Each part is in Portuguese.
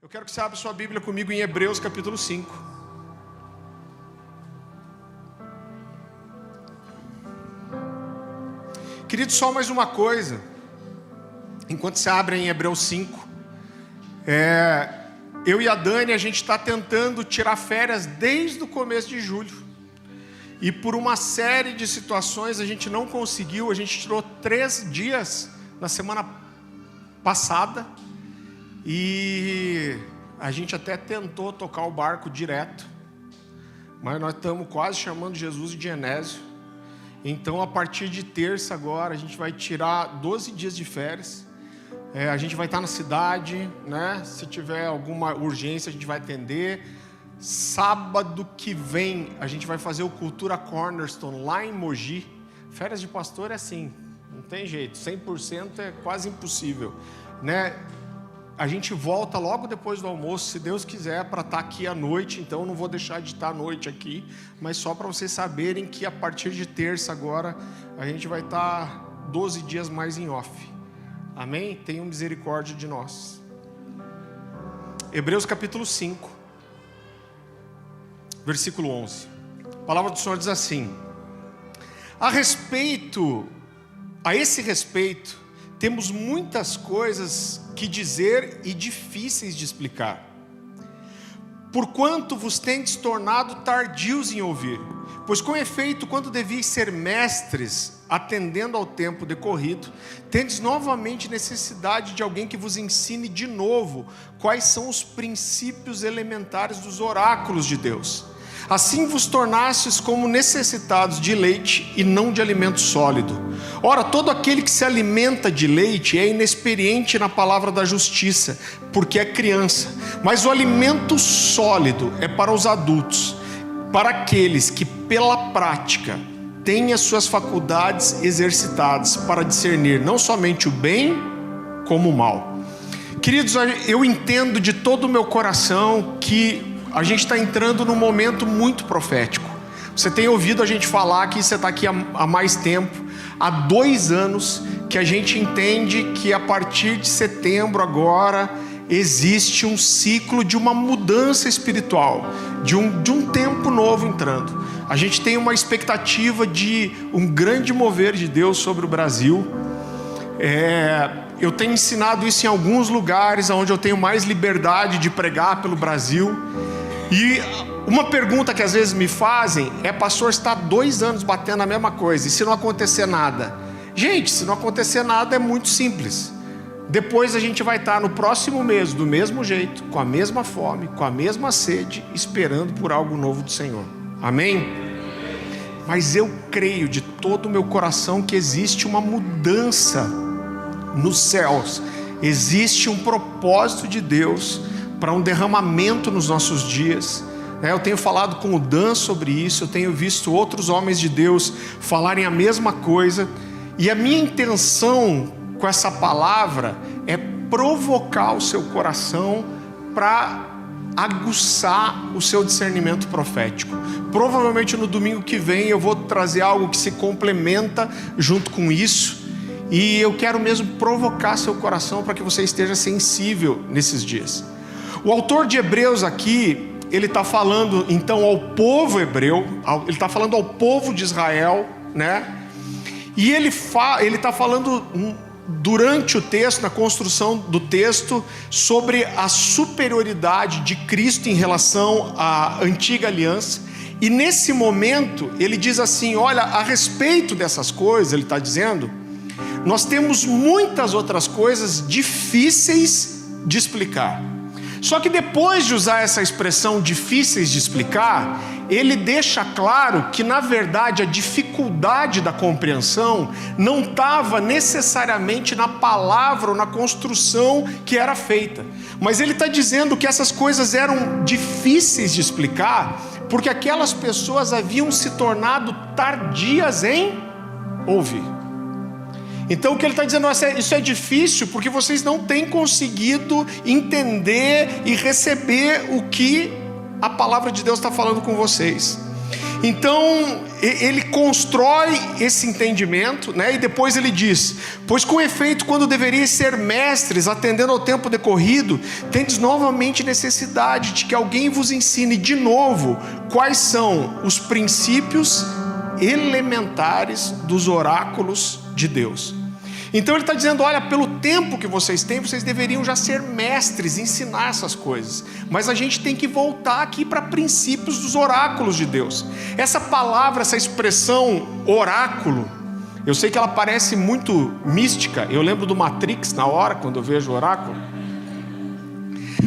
Eu quero que você abra sua Bíblia comigo em Hebreus capítulo 5. Querido, só mais uma coisa. Enquanto você abre em Hebreus 5, eu e a Dani, a gente está tentando tirar férias desde o começo de julho. E por uma série de situações a gente não conseguiu. A gente tirou 3 dias na semana passada. E a gente até tentou tocar o barco direto, mas nós estamos quase chamando Jesus de Genésio. Então a partir de terça agora a gente vai tirar 12 dias de férias. A gente vai estar na cidade, né? Se tiver alguma urgência a gente vai atender. Sábado que vem a gente vai fazer o Cultura Cornerstone lá em Mogi. Férias de pastor é assim, não tem jeito, 100% é quase impossível, né? A gente volta logo depois do almoço, se Deus quiser, para estar aqui à noite. Então eu não vou deixar de estar à noite aqui, mas só para vocês saberem que a partir de terça agora a gente vai estar 12 dias mais em off. Amém? Tenham misericórdia de nós. Hebreus capítulo 5, versículo 11. A palavra do Senhor diz assim: a esse respeito, temos muitas coisas que dizer e difíceis de explicar. Porquanto vos tendes tornado tardios em ouvir. Pois com efeito, quando devíeis ser mestres, atendendo ao tempo decorrido, tendes novamente necessidade de alguém que vos ensine de novo quais são os princípios elementares dos oráculos de Deus. Assim vos tornastes como necessitados de leite e não de alimento sólido. Ora, todo aquele que se alimenta de leite é inexperiente na palavra da justiça, porque é criança. Mas o alimento sólido é para os adultos, para aqueles que pela prática têm as suas faculdades exercitadas para discernir não somente o bem, como o mal. Queridos, eu entendo de todo o meu coração que a gente está entrando num momento muito profético. Você tem ouvido a gente falar que você está aqui há mais tempo. Há 2 anos que a gente entende que a partir de setembro agora existe um ciclo de uma mudança espiritual, de um tempo novo entrando. A gente tem uma expectativa de um grande mover de Deus sobre o Brasil. Eu tenho ensinado isso em alguns lugares onde eu tenho mais liberdade de pregar pelo Brasil. E uma pergunta que às vezes me fazem é: pastor, está 2 anos batendo a mesma coisa, e se não acontecer nada? Gente, se não acontecer nada é muito simples. Depois a gente vai estar no próximo mês do mesmo jeito, com a mesma fome, com a mesma sede, esperando por algo novo do Senhor. Amém? Mas eu creio de todo o meu coração que existe uma mudança nos céus. Existe um propósito de Deus para um derramamento nos nossos dias. Eu tenho falado com o Dan sobre isso, eu tenho visto outros homens de Deus falarem a mesma coisa, e a minha intenção com essa palavra é provocar o seu coração para aguçar o seu discernimento profético. Provavelmente no domingo que vem eu vou trazer algo que se complementa junto com isso, e eu quero mesmo provocar seu coração para que você esteja sensível nesses dias. O autor de Hebreus aqui, ele está falando então ao povo hebreu, ele está falando ao povo de Israel, né? E ele está falando durante o texto, na construção do texto, sobre a superioridade de Cristo em relação à antiga aliança. E nesse momento ele diz assim: olha, a respeito dessas coisas, ele está dizendo, nós temos muitas outras coisas difíceis de explicar. Só que depois de usar essa expressão difíceis de explicar, ele deixa claro que na verdade a dificuldade da compreensão não estava necessariamente na palavra ou na construção que era feita. Mas ele está dizendo que essas coisas eram difíceis de explicar porque aquelas pessoas haviam se tornado tardias em ouvir. Então o que ele está dizendo é: isso é difícil porque vocês não têm conseguido entender e receber o que a palavra de Deus está falando com vocês. Então, ele constrói esse entendimento, né? E depois ele diz: pois com efeito, quando deveríeis ser mestres, atendendo ao tempo decorrido, tendes novamente necessidade de que alguém vos ensine de novo quais são os princípios elementares dos oráculos de Deus. Então ele está dizendo: olha, pelo tempo que vocês têm, vocês deveriam já ser mestres, ensinar essas coisas. Mas a gente tem que voltar aqui para princípios dos oráculos de Deus. Essa palavra, essa expressão oráculo, eu sei que ela parece muito mística. Eu lembro do Matrix na hora, quando eu vejo oráculo.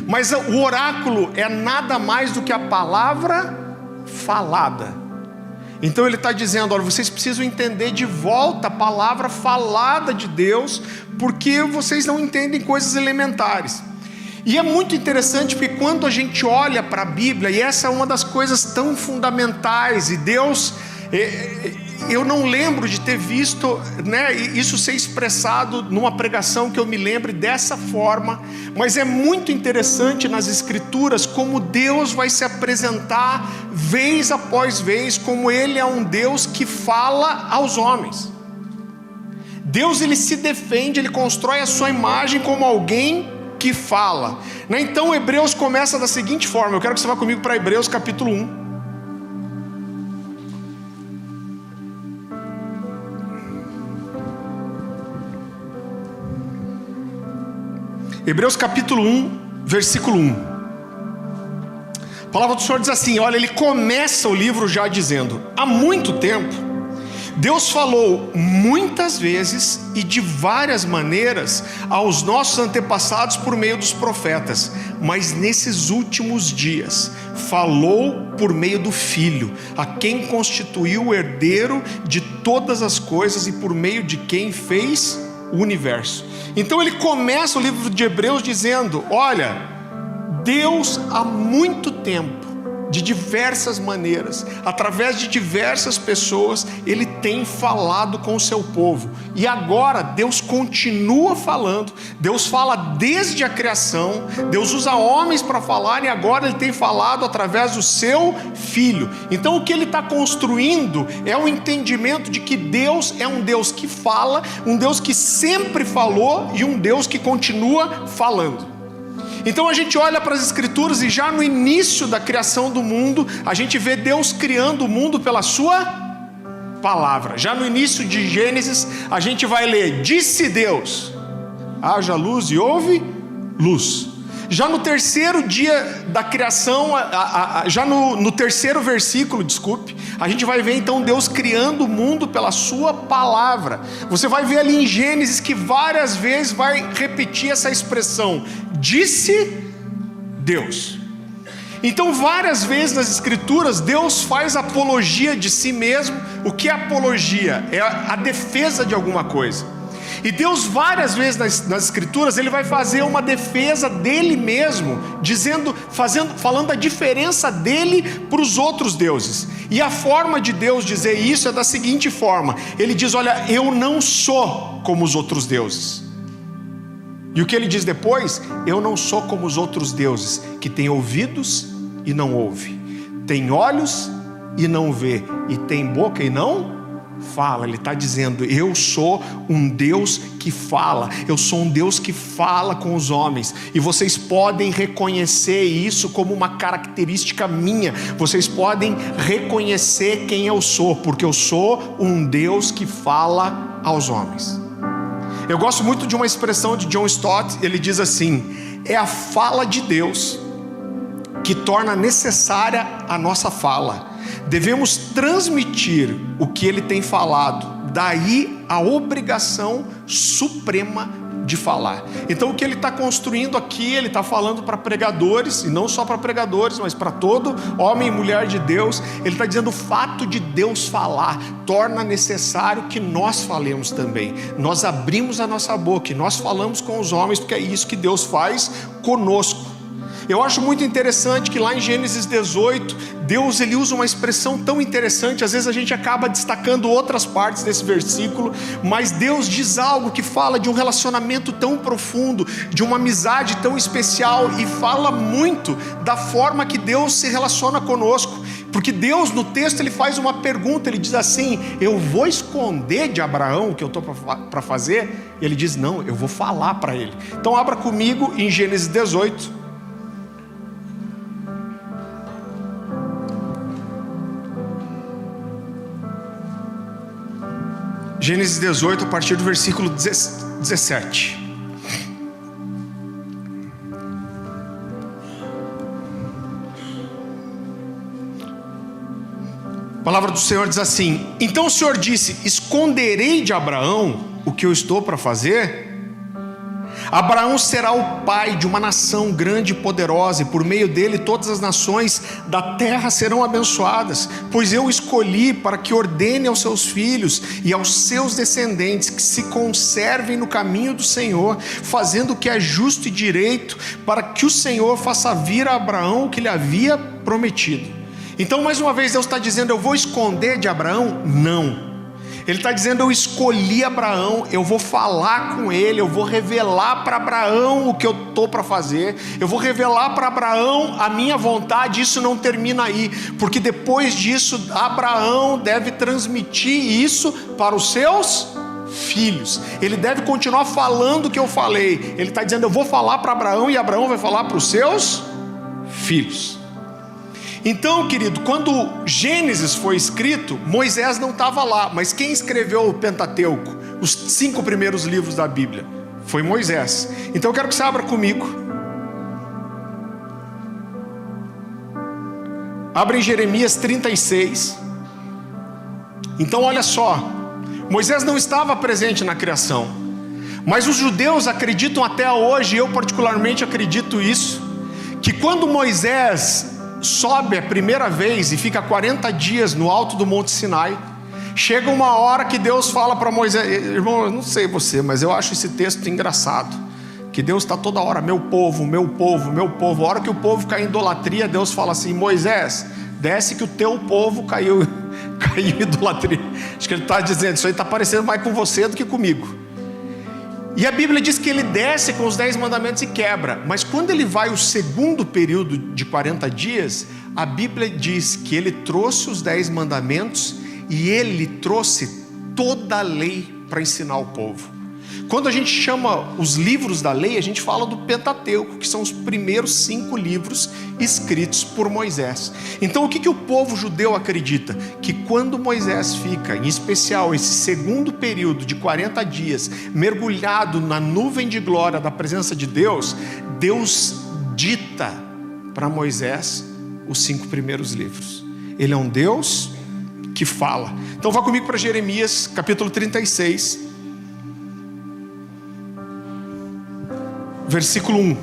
Mas o oráculo é nada mais do que a palavra falada. Então ele está dizendo: olha, vocês precisam entender de volta a palavra falada de Deus, porque vocês não entendem coisas elementares. E é muito interessante, porque quando a gente olha para a Bíblia, e essa é uma das coisas tão fundamentais, e Deus, eu não lembro de ter visto, né, isso ser expressado numa pregação que eu me lembre dessa forma, mas é muito interessante nas Escrituras como Deus vai se apresentar vez após vez, como Ele é um Deus que fala aos homens. Deus, Ele se defende, Ele constrói a sua imagem como alguém que fala, né? Então Hebreus começa da seguinte forma. Eu quero que você vá comigo para Hebreus capítulo 1. Hebreus capítulo 1, versículo 1. A palavra do Senhor diz assim: olha, ele começa o livro já dizendo: há muito tempo Deus falou muitas vezes e de várias maneiras aos nossos antepassados por meio dos profetas, mas nesses últimos dias falou por meio do Filho, a quem constituiu o herdeiro de todas as coisas e por meio de quem fez o universo. Então ele começa o livro de Hebreus dizendo: olha, Deus há muito tempo, de diversas maneiras, através de diversas pessoas, Ele tem falado com o seu povo. E agora Deus continua falando. Deus fala desde a criação. Deus usa homens para falar, e agora Ele tem falado através do seu Filho. Então o que Ele está construindo é o entendimento de que Deus é um Deus que fala, um Deus que sempre falou e um Deus que continua falando. Então a gente olha para as Escrituras e já no início da criação do mundo, a gente vê Deus criando o mundo pela sua palavra. Já no início de Gênesis, a gente vai ler: disse Deus, haja luz, e houve luz. Já no terceiro dia da criação, já no terceiro versículo, a gente vai ver então Deus criando o mundo pela sua palavra. Você vai ver ali em Gênesis que várias vezes vai repetir essa expressão: disse Deus. Então várias vezes nas Escrituras Deus faz apologia de si mesmo. O que é apologia? É a defesa de alguma coisa. E Deus várias vezes nas Escrituras Ele vai fazer uma defesa dele mesmo, falando a diferença dele para os outros deuses. E a forma de Deus dizer isso é da seguinte forma: Ele diz: olha, eu não sou como os outros deuses. E o que Ele diz depois? Eu não sou como os outros deuses, que têm ouvidos e não ouve, tem olhos e não vê, e tem boca e não fala. Ele está dizendo: eu sou um Deus que fala, eu sou um Deus que fala com os homens, e vocês podem reconhecer isso como uma característica minha, vocês podem reconhecer quem eu sou, porque eu sou um Deus que fala aos homens. Eu gosto muito de uma expressão de John Stott. Ele diz assim: é a fala de Deus que torna necessária a nossa fala. Devemos transmitir o que Ele tem falado, daí a obrigação suprema de falar. Então o que Ele está construindo aqui, Ele está falando para pregadores, e não só para pregadores, mas para todo homem e mulher de Deus. Ele está dizendo: o fato de Deus falar torna necessário que nós falemos também. Nós abrimos a nossa boca e nós falamos com os homens, porque é isso que Deus faz conosco. Eu acho muito interessante que lá em Gênesis 18, Deus ele usa uma expressão tão interessante. Às vezes a gente acaba destacando outras partes desse versículo, mas Deus diz algo que fala de um relacionamento tão profundo, de uma amizade tão especial, e fala muito da forma que Deus se relaciona conosco. Porque Deus no texto ele faz uma pergunta, ele diz assim: eu vou esconder de Abraão o que eu estou para fazer? E ele diz: não, eu vou falar para ele. Então abra comigo em Gênesis 18. Gênesis 18, a partir do versículo 17. A palavra do Senhor diz assim: então o Senhor disse: esconderei de Abraão o que eu estou para fazer? Abraão será o pai de uma nação grande e poderosa, e por meio dele todas as nações da terra serão abençoadas, pois eu o escolhi para que ordene aos seus filhos e aos seus descendentes que se conservem no caminho do Senhor, fazendo o que é justo e direito, para que o Senhor faça vir a Abraão o que lhe havia prometido. Então, mais uma vez, Deus está dizendo: eu vou esconder de Abraão? Não. Ele está dizendo: eu escolhi Abraão, eu vou falar com ele, eu vou revelar para Abraão o que eu estou para fazer, eu vou revelar para Abraão a minha vontade. Isso não termina aí, porque depois disso Abraão deve transmitir isso para os seus filhos. Ele deve continuar falando o que eu falei. Ele está dizendo: eu vou falar para Abraão e Abraão vai falar para os seus filhos. Então, querido, quando Gênesis foi escrito, Moisés não estava lá, mas quem escreveu o Pentateuco, os 5 primeiros livros da Bíblia, foi Moisés. Então eu quero que você abra comigo. Abra em Jeremias 36. Então olha só, Moisés não estava presente na criação, mas os judeus acreditam até hoje, eu particularmente acredito isso, que quando Moisés sobe a primeira vez e fica 40 dias no alto do Monte Sinai, chega uma hora que Deus fala para Moisés. Irmão, eu não sei você, mas eu acho esse texto engraçado, que Deus está toda hora: meu povo, meu povo, meu povo. A hora que o povo cai em idolatria, Deus fala assim: Moisés, desce que o teu povo caiu em idolatria. Acho que ele está dizendo: isso aí está parecendo mais com você do que comigo. E a Bíblia diz que ele desce com os 10 mandamentos e quebra. Mas quando ele vai o segundo período de 40 dias, a Bíblia diz que ele trouxe os 10 mandamentos e ele trouxe toda a lei para ensinar o povo. Quando a gente chama os livros da lei, a gente fala do Pentateuco, que são os primeiros 5 livros escritos por Moisés. Então o que o povo judeu acredita? Que quando Moisés fica, em especial esse segundo período de 40 dias, mergulhado na nuvem de glória da presença de Deus, Deus dita para Moisés os 5 primeiros livros. Ele é um Deus que fala. Então vá comigo para Jeremias capítulo 36, versículo 1.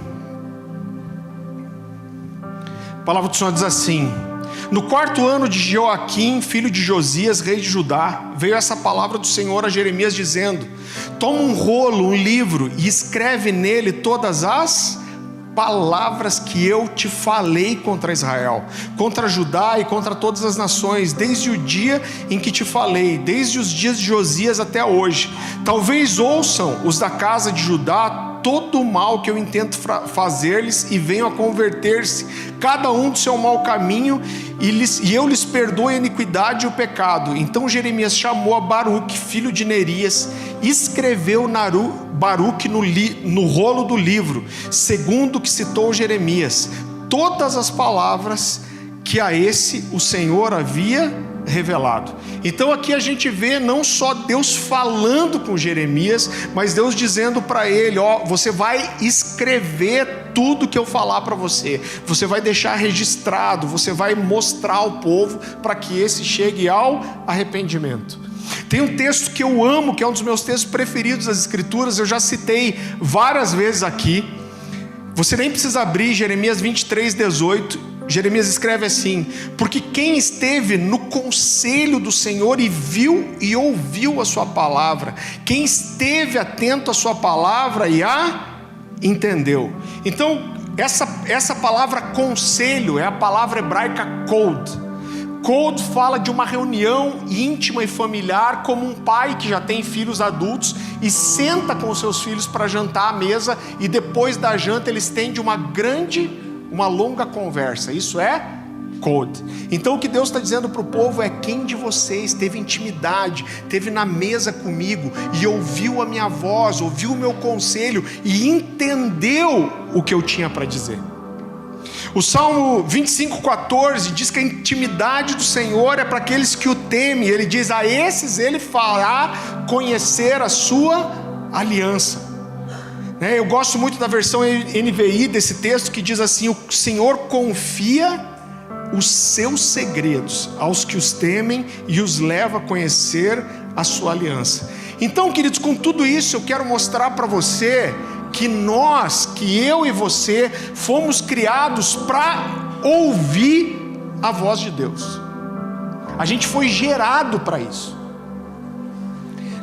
A palavra do Senhor diz assim: no 4º ano de Joaquim, filho de Josias, rei de Judá, veio essa palavra do Senhor a Jeremias dizendo: toma um rolo, um livro, e escreve nele todas as palavras que eu te falei contra Israel, contra Judá e contra todas as nações, desde o dia em que te falei, desde os dias de Josias até hoje. Talvez ouçam os da casa de Judá todo o mal que eu intento fazer-lhes e venham a converter-se, cada um do seu mau caminho, e eu lhes perdoo a iniquidade e o pecado. Então Jeremias chamou a Baruque, filho de Nerias, e escreveu Baruque no rolo do livro, segundo o que citou Jeremias, todas as palavras que a esse o Senhor havia revelado. Então aqui a gente vê não só Deus falando com Jeremias, mas Deus dizendo para ele: ó, você vai escrever tudo que eu falar para você, você vai deixar registrado, você vai mostrar ao povo para que esse chegue ao arrependimento. Tem um texto que eu amo, que é um dos meus textos preferidos das Escrituras, eu já citei várias vezes aqui. Você nem precisa abrir, Jeremias 23:18. Jeremias escreve assim: porque quem esteve no conselho do Senhor e viu e ouviu a sua palavra, quem esteve atento à sua palavra e a entendeu. Então essa palavra conselho é a palavra hebraica kod. Kod fala de uma reunião íntima e familiar, como um pai que já tem filhos adultos e senta com os seus filhos para jantar à mesa, e depois da janta eles têm uma longa conversa. Isso é code. Então o que Deus está dizendo para o povo é: quem de vocês teve intimidade, teve na mesa comigo e ouviu a minha voz, ouviu o meu conselho e entendeu o que eu tinha para dizer? O Salmo 25:14 diz que a intimidade do Senhor é para aqueles que o temem. Ele diz: a esses ele fará conhecer a sua aliança. Eu gosto muito da versão NVI desse texto, que diz assim: o Senhor confia os seus segredos aos que os temem e os leva a conhecer a sua aliança. Então, queridos, com tudo isso eu quero mostrar para você que eu e você fomos criados para ouvir a voz de Deus. A gente foi gerado para isso.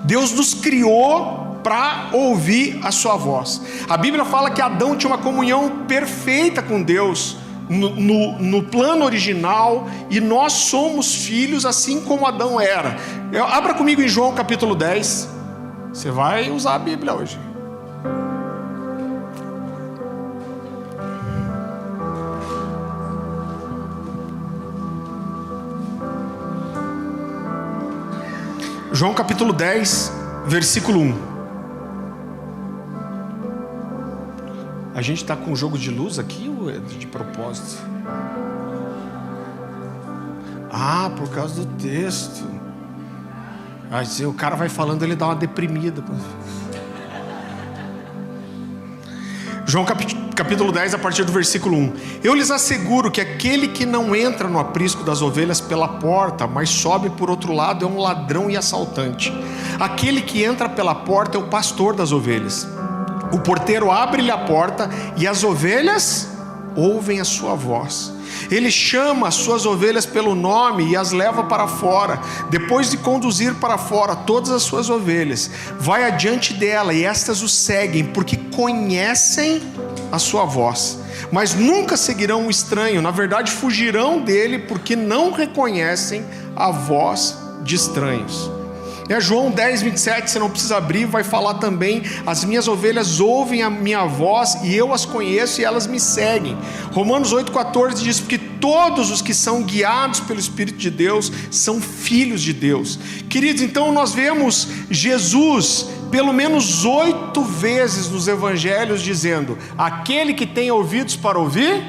Deus nos criou para ouvir a sua voz. A Bíblia fala que Adão tinha uma comunhão perfeita com Deus no plano original, e nós somos filhos assim como Adão era. Abra comigo em João capítulo 10. Você vai usar a Bíblia hoje. João capítulo 10, versículo 1. A gente está com um jogo de luz aqui ou é de propósito? Ah, por causa do texto. Aí o cara vai falando, ele dá uma deprimida. João capítulo 10, a partir do versículo 1. Eu lhes asseguro que aquele que não entra no aprisco das ovelhas pela porta, mas sobe por outro lado, é um ladrão e assaltante. Aquele que entra pela porta é o pastor das ovelhas. O porteiro abre-lhe a porta e as ovelhas ouvem a sua voz. Ele chama as suas ovelhas pelo nome e as leva para fora. Depois de conduzir para fora todas as suas ovelhas, vai adiante dela e estas o seguem, porque conhecem a sua voz. Mas nunca seguirão um estranho, na verdade fugirão dele, porque não reconhecem a voz de estranhos. João 10, 27, você não precisa abrir, vai falar também: as minhas ovelhas ouvem a minha voz e eu as conheço e elas me seguem. Romanos 8,14 diz: porque todos os que são guiados pelo Espírito de Deus são filhos de Deus. Queridos, então nós vemos Jesus pelo menos 8 vezes nos evangelhos dizendo: aquele que tem ouvidos para ouvir,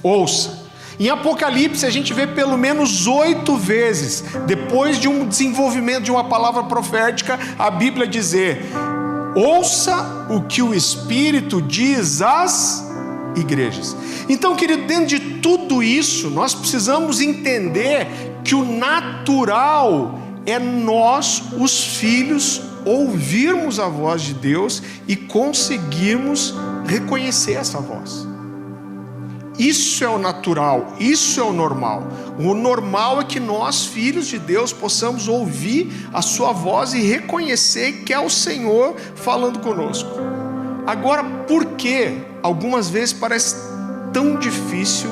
ouça. Em Apocalipse a gente vê pelo menos 8 vezes, depois de um desenvolvimento de uma palavra profética, a Bíblia dizer: ouça o que o Espírito diz às igrejas. Então, querido, dentro de tudo isso, nós precisamos entender que o natural é nós, os filhos, ouvirmos a voz de Deus e conseguirmos reconhecer essa voz. Isso é o natural, isso é o normal. O normal é que nós, filhos de Deus, possamos ouvir a sua voz e reconhecer que é o Senhor falando conosco. Agora, por que algumas vezes parece tão difícil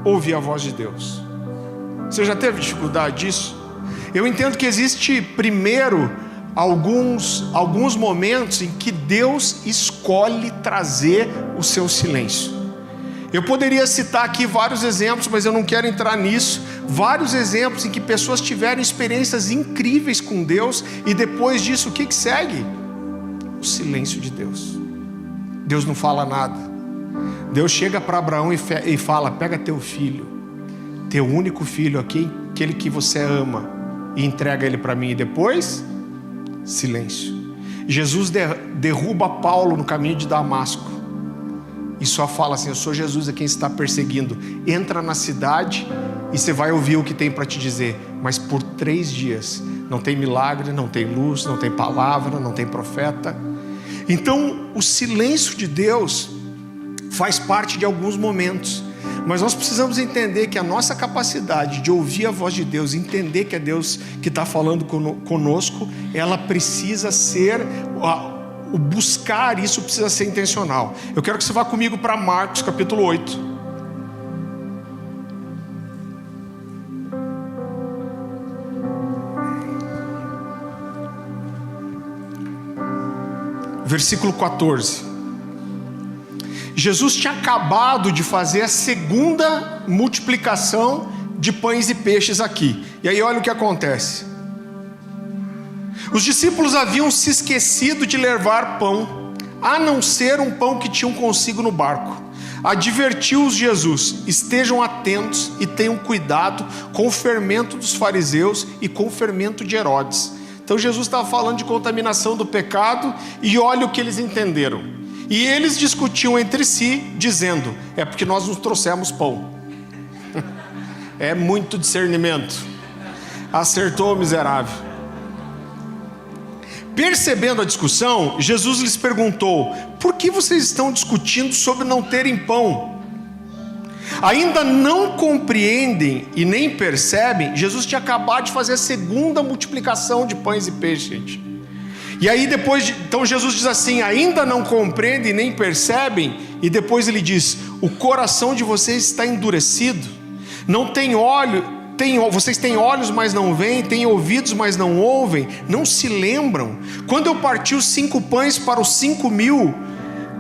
ouvir a voz de Deus? Você já teve dificuldade disso? Eu entendo que existe primeiro alguns momentos em que Deus escolhe trazer o seu silêncio. Eu poderia citar aqui vários exemplos, mas eu não quero entrar nisso. Vários exemplos em que pessoas tiveram experiências incríveis com Deus e depois disso, o que segue? O silêncio de Deus. Deus não fala nada. Deus chega para Abraão e fala: pega teu filho, teu único filho aqui, aquele que você ama, e entrega ele para mim. E depois, silêncio. Jesus derruba Paulo no caminho de Damasco e só fala assim: eu sou Jesus, a quem está perseguindo. Entra na cidade e você vai ouvir o que tem para te dizer. Mas por 3 dias não tem milagre, não tem luz, não tem palavra, não tem profeta. Então o silêncio de Deus faz parte de alguns momentos, mas nós precisamos entender que a nossa capacidade de ouvir a voz de Deus, entender que é Deus que está falando conosco, ela precisa ser... O buscar isso precisa ser intencional. Eu quero que você vá comigo para Marcos capítulo 8. Versículo 14. Jesus tinha acabado de fazer a segunda multiplicação de pães e peixes aqui. E aí olha o que acontece. Os discípulos haviam se esquecido de levar pão, a não ser um pão que tinham consigo no barco. Advertiu-os Jesus: estejam atentos e tenham cuidado com o fermento dos fariseus e com o fermento de Herodes. Então Jesus estava falando de contaminação do pecado, e olha o que eles entenderam. E eles discutiam entre si, dizendo: é porque nós nos trouxemos pão. É muito discernimento. Acertou, miserável. Percebendo a discussão, Jesus lhes perguntou: por que vocês estão discutindo sobre não terem pão? Ainda não compreendem e nem percebem? Jesus tinha acabado de fazer a segunda multiplicação de pães e peixes, gente. E aí então Jesus diz assim: ainda não compreendem e nem percebem? E depois ele diz: o coração de vocês está endurecido. Não tem vocês têm olhos, mas não veem, têm ouvidos, mas não ouvem. Não se lembram? Quando eu parti os 5 pães para os 5.000,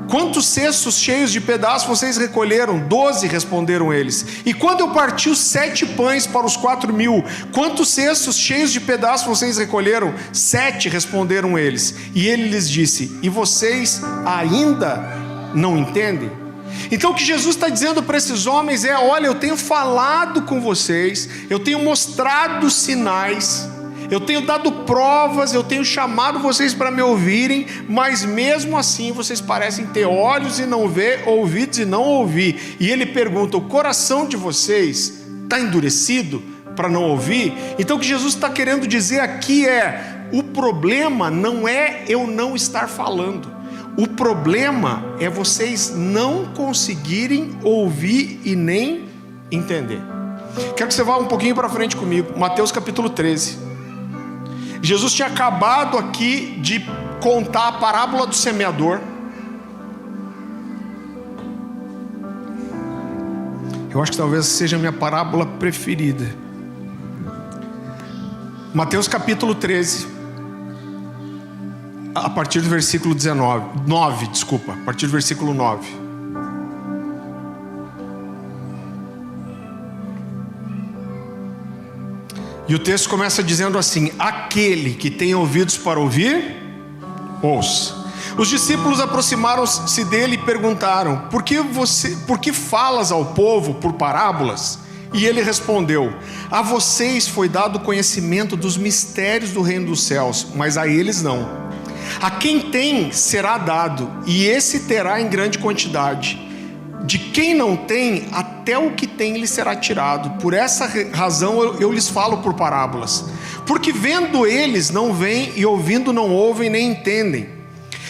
quantos cestos cheios de pedaços vocês recolheram? 12, responderam eles. E quando eu parti os 7 pães para os 4.000, quantos cestos cheios de pedaços vocês recolheram? 7, responderam eles. E ele lhes disse: e vocês ainda não entendem? Então o que Jesus está dizendo para esses homens é: olha, eu tenho falado com vocês, eu tenho mostrado sinais, eu tenho dado provas, eu tenho chamado vocês para me ouvirem, mas mesmo assim vocês parecem ter olhos e não ver, ouvidos e não ouvir. E ele pergunta: o coração de vocês está endurecido para não ouvir? Então o que Jesus está querendo dizer aqui é: o problema não é eu não estar falando. O problema é vocês não conseguirem ouvir e nem entender. Quero que você vá um pouquinho para frente comigo. Mateus capítulo 13. Jesus tinha acabado aqui de contar a parábola do semeador. Eu acho que talvez seja a minha parábola preferida. Mateus capítulo 13. A partir do versículo 9, a partir do versículo 9. E o texto começa dizendo assim: aquele que tem ouvidos para ouvir, ouça. Os discípulos aproximaram-se dele e perguntaram: por que falas ao povo por parábolas? E ele respondeu: a vocês foi dado conhecimento dos mistérios do reino dos céus, mas a eles não. A quem tem será dado, e esse terá em grande quantidade. De quem não tem, até o que tem lhe será tirado. Por essa razão eu lhes falo por parábolas. Porque vendo eles não veem, e ouvindo não ouvem nem entendem.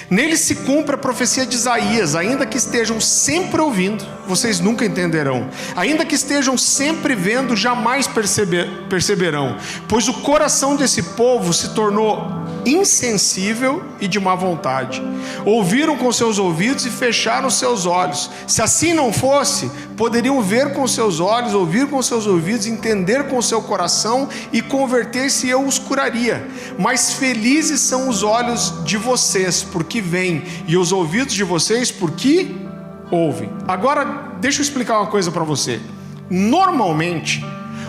Nele se cumpre a profecia de Isaías: ainda que estejam sempre ouvindo, vocês nunca entenderão. Ainda que estejam sempre vendo, jamais perceberão. Pois o coração desse povo se tornou insensível e de má vontade. Ouviram com seus ouvidos e fecharam seus olhos. Se assim não fosse, poderiam ver com seus olhos, ouvir com seus ouvidos, entender com seu coração e converter-se, e eu os curaria. Mas felizes são os olhos de vocês, porque veem, e os ouvidos de vocês, porque ouvem. Agora, deixa eu explicar uma coisa para você. Normalmente,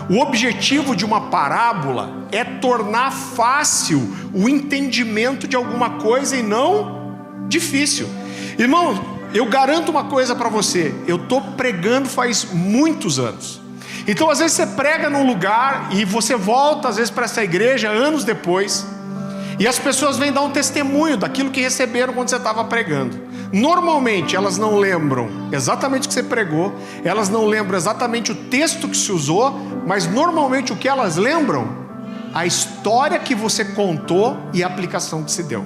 o objetivo de uma parábola é tornar fácil o entendimento de alguma coisa e não difícil. Irmão, eu garanto uma coisa para você: eu estou pregando faz muitos anos. Então às vezes você prega num lugar e você volta às vezes para essa igreja anos depois, e as pessoas vêm dar um testemunho daquilo que receberam quando você estava pregando. Normalmente elas não lembram exatamente o que você pregou, elas não lembram exatamente o texto que se usou, mas normalmente o que elas lembram? A história que você contou e a aplicação que se deu.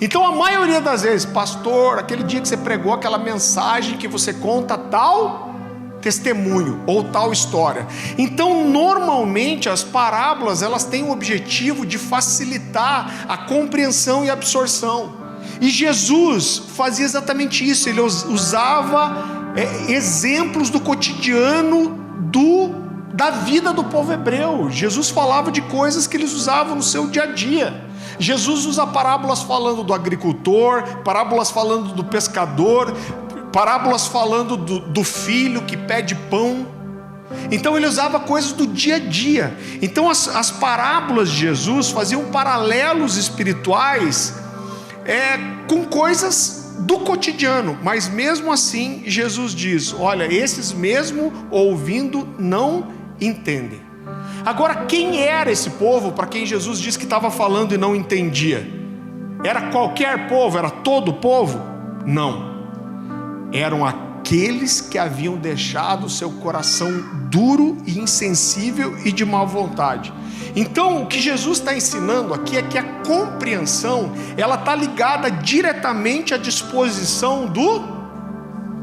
Então a maioria das vezes: pastor, aquele dia que você pregou aquela mensagem que você conta tal testemunho ou tal história. Então normalmente as parábolas, elas têm o objetivo de facilitar a compreensão e a absorção. E Jesus fazia exatamente isso. Ele usava exemplos do cotidiano da vida do povo hebreu. Jesus falava de coisas que eles usavam no seu dia a dia. Jesus usa parábolas falando do agricultor, parábolas falando do pescador, parábolas falando do filho que pede pão. Então ele usava coisas do dia a dia. Então as parábolas de Jesus faziam paralelos espirituais com coisas do cotidiano. Mas mesmo assim Jesus diz: olha, esses mesmo ouvindo não entendem. Agora, quem era esse povo para quem Jesus disse que estava falando e não entendia? Era qualquer povo? Era todo o povo? Não. Eram aqueles que haviam deixado seu coração duro e insensível e de má vontade. Então o que Jesus está ensinando aqui é que a compreensão, ela está ligada diretamente à disposição do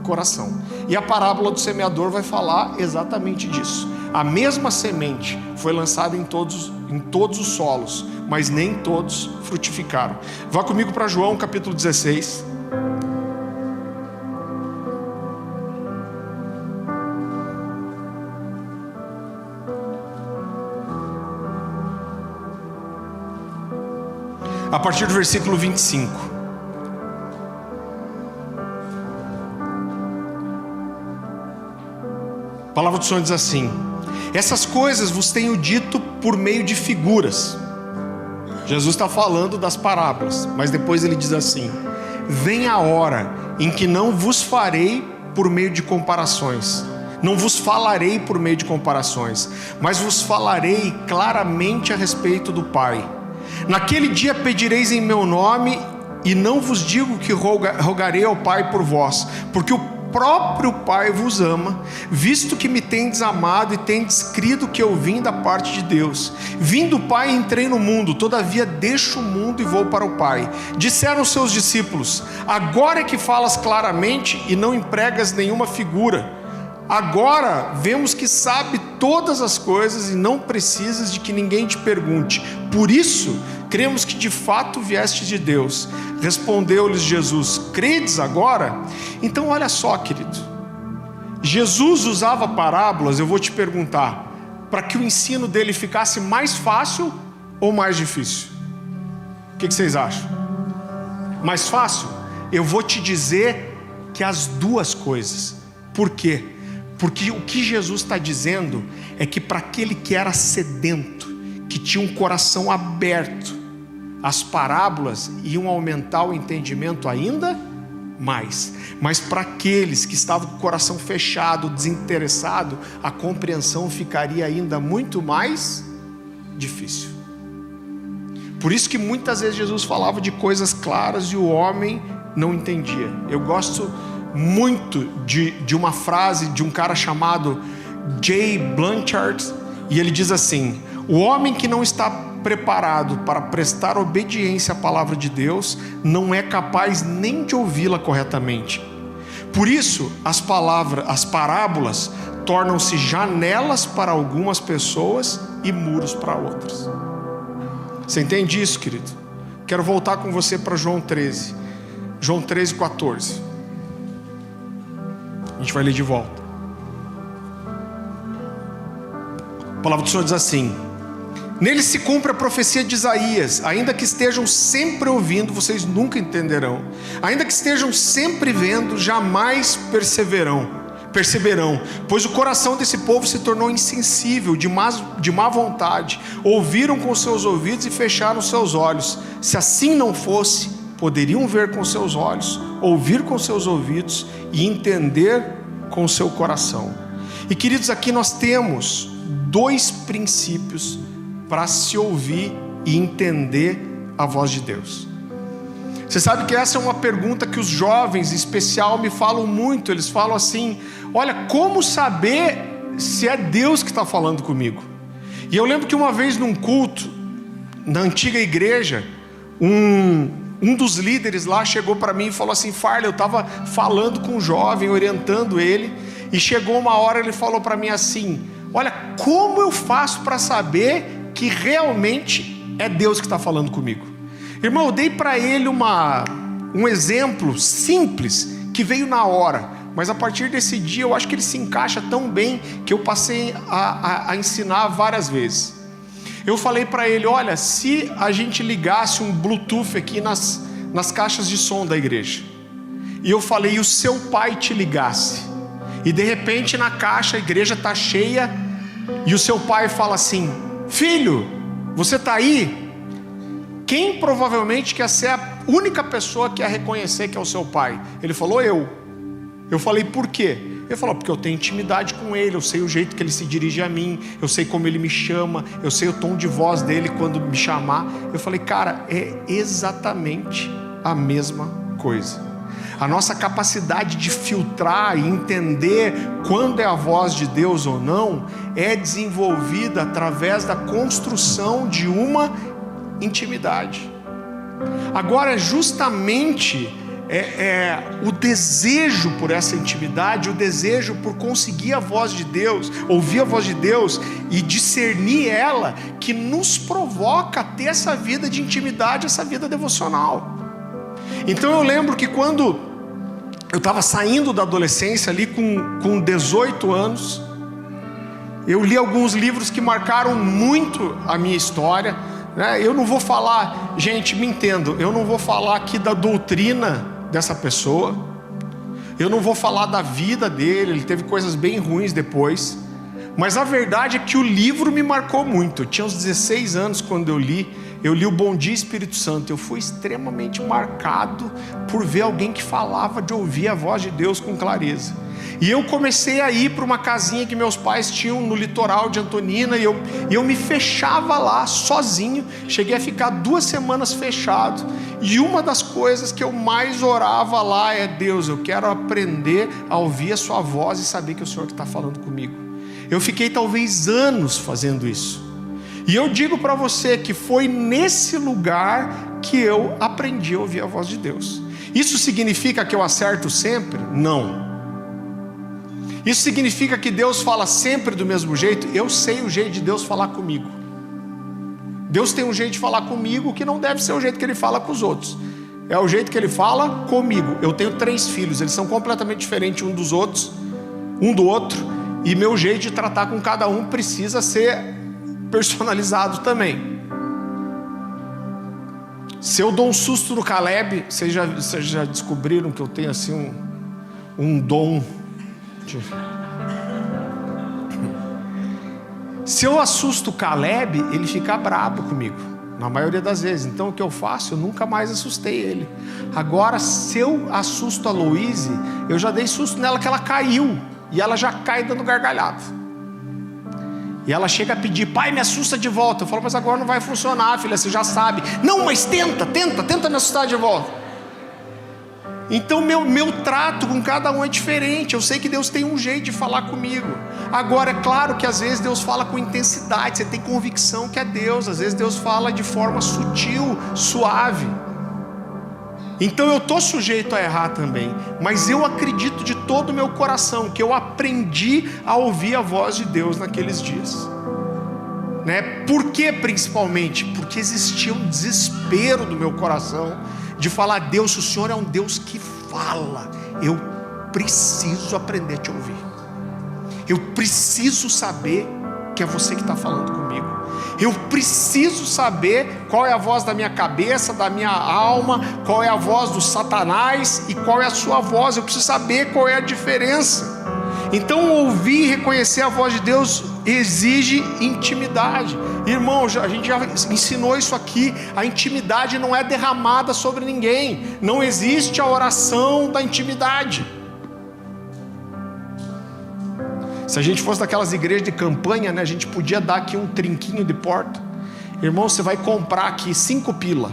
coração. E a parábola do semeador vai falar exatamente disso. A mesma semente foi lançada em todos os solos, mas nem todos frutificaram. Vá comigo para João capítulo 16. A partir do versículo 25. A palavra do Senhor diz assim: essas coisas vos tenho dito por meio de figuras. Jesus está falando das parábolas, mas depois ele diz assim: vem a hora em que não vos farei por meio de comparações, não vos falarei por meio de comparações, mas vos falarei claramente a respeito do Pai. Naquele dia pedireis em meu nome, e não vos digo que rogarei ao Pai por vós, porque o próprio Pai vos ama, visto que me tendes amado e tendes crido que eu vim da parte de Deus. Vim do Pai e entrei no mundo, todavia deixo o mundo e vou para o Pai. Disseram seus discípulos: agora é que falas claramente e não empregas nenhuma figura. Agora vemos que sabe todas as coisas e não precisas de que ninguém te pergunte. Por isso, cremos que de fato vieste de Deus. Respondeu-lhes Jesus: credes agora? Então olha só, querido, Jesus usava parábolas, eu vou te perguntar, para que o ensino dele ficasse mais fácil ou mais difícil? O que vocês acham? Mais fácil? Eu vou te dizer que as duas coisas. Por quê? Porque o que Jesus está dizendo é que para aquele que era sedento, que tinha um coração aberto, as parábolas iam aumentar o entendimento ainda mais. Mas para aqueles que estavam com o coração fechado, desinteressado, a compreensão ficaria ainda muito mais difícil. Por isso que muitas vezes Jesus falava de coisas claras e o homem não entendia. Eu gosto muito de uma frase de um cara chamado J. Blanchard, e ele diz assim: o homem que não está preparado para prestar obediência à palavra de Deus não é capaz nem de ouvi-la corretamente. Por isso as parábolas tornam-se janelas para algumas pessoas e muros para outras. Você entende isso, querido? Quero voltar com você para João 13, 14. A gente vai ler de volta. A palavra do Senhor diz assim: nele se cumpre a profecia de Isaías: ainda que estejam sempre ouvindo, vocês nunca entenderão. Ainda que estejam sempre vendo, jamais perceberão. Pois o coração desse povo se tornou insensível, de má vontade. Ouviram com seus ouvidos e fecharam seus olhos. Se assim não fosse, poderiam ver com seus olhos, ouvir com seus ouvidos e entender com o seu coração. E queridos, aqui nós temos dois princípios para se ouvir e entender a voz de Deus. Você sabe que essa é uma pergunta que os jovens em especial me falam muito. Eles falam assim: olha, como saber se é Deus que está falando comigo? E eu lembro que uma vez num culto na antiga igreja, um dos líderes lá chegou para mim e falou assim: Farley, eu estava falando com um jovem, orientando ele, e chegou uma hora, ele falou para mim assim: olha, como eu faço para saber que realmente é Deus que está falando comigo? Irmão, eu dei para ele um exemplo simples, que veio na hora, mas a partir desse dia eu acho que ele se encaixa tão bem, que eu passei a ensinar várias vezes. Eu falei para ele: olha, se a gente ligasse um Bluetooth aqui nas caixas de som da igreja, E eu falei: e o seu pai te ligasse? E de repente na caixa a igreja está cheia, e o seu pai fala assim: filho, você está aí? Quem provavelmente quer ser a única pessoa que ia reconhecer que é o seu pai? Ele falou: eu. Eu falei: por quê? Ele falou: porque eu tenho intimidade com ele, eu sei o jeito que ele se dirige a mim, eu sei como ele me chama, eu sei o tom de voz dele quando me chamar. Eu falei: cara, é exatamente a mesma coisa. A nossa capacidade de filtrar e entender quando é a voz de Deus ou não é desenvolvida através da construção de uma intimidade. Agora, justamente o desejo por essa intimidade, o desejo por conseguir a voz de Deus, ouvir a voz de Deus e discernir ela, que nos provoca a ter essa vida de intimidade, essa vida devocional. Então eu lembro que quando eu estava saindo da adolescência ali com 18 anos, eu li alguns livros que marcaram muito a minha história, né? Eu não vou falar, gente, me entendam, eu não vou falar aqui da doutrina dessa pessoa, eu não vou falar da vida dele, ele teve coisas bem ruins depois, mas a verdade é que o livro me marcou muito. Eu tinha uns 16 anos quando eu li o Bom Dia Espírito Santo. Eu fui extremamente marcado por ver alguém que falava de ouvir a voz de Deus com clareza. E eu comecei a ir para uma casinha que meus pais tinham no litoral de Antonina, e eu me fechava lá sozinho. Cheguei a ficar 2 semanas fechado, e uma das coisas que eu mais orava lá é: Deus, eu quero aprender a ouvir a sua voz e saber que é o Senhor que está falando comigo. Eu fiquei talvez anos fazendo isso, e eu digo para você que foi nesse lugar que eu aprendi a ouvir a voz de Deus. Isso significa que eu acerto sempre? Não. Isso significa que Deus fala sempre do mesmo jeito? Eu sei o jeito de Deus falar comigo. Deus tem um jeito de falar comigo que não deve ser o jeito que Ele fala com os outros. É o jeito que Ele fala comigo. Eu tenho 3 filhos, eles são completamente diferentes um do outro, e meu jeito de tratar com cada um precisa ser personalizado também. Se eu dou um susto no Caleb, vocês já descobriram que eu tenho assim um dom. Se eu assusto o Caleb, ele fica bravo comigo, na maioria das vezes. Então o que eu faço? Eu nunca mais assustei ele. Agora, se eu assusto a Louise, eu já dei susto nela que ela caiu, e ela já cai dando gargalhada, e ela chega a pedir: pai, me assusta de volta. Eu falo: mas agora não vai funcionar, filha, você já sabe. Não, mas tenta me assustar de volta. Então meu trato com cada um é diferente. Eu sei que Deus tem um jeito de falar comigo. Agora, é claro que às vezes Deus fala com intensidade, você tem convicção que é Deus. Às vezes Deus fala de forma sutil, suave. Então eu estou sujeito a errar também, mas eu acredito de todo o meu coração que eu aprendi a ouvir a voz de Deus naqueles dias, né? Por que principalmente? Porque existia um desespero do meu coração de falar: Deus, o Senhor é um Deus que fala, eu preciso aprender a te ouvir, eu preciso saber que é você que está falando comigo, eu preciso saber qual é a voz da minha cabeça, da minha alma, qual é a voz do Satanás e qual é a sua voz. Eu preciso saber qual é a diferença. Então ouvir e reconhecer a voz de Deus exige intimidade. Irmão, a gente já ensinou isso aqui. A intimidade não é derramada sobre ninguém. Não existe a oração da intimidade. Se a gente fosse daquelas igrejas de campanha, né, a gente podia dar aqui um trinquinho de porta. Irmão, você vai comprar aqui 5 pila,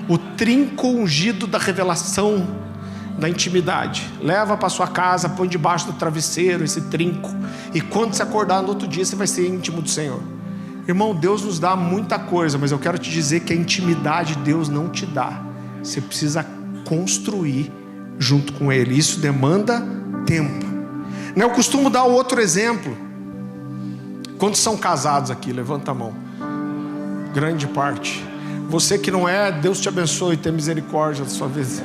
o trinco ungido da revelação da intimidade. Leva para sua casa, põe debaixo do travesseiro esse trinco, e quando você acordar no outro dia, você vai ser íntimo do Senhor. Irmão, Deus nos dá muita coisa, mas eu quero te dizer que a intimidade Deus não te dá. Você precisa construir junto com Ele. Isso demanda tempo. Eu costumo dar outro exemplo. Quantos são casados aqui? Levanta a mão. Grande parte. Você que não é, Deus te abençoe e tenha misericórdia da sua vida.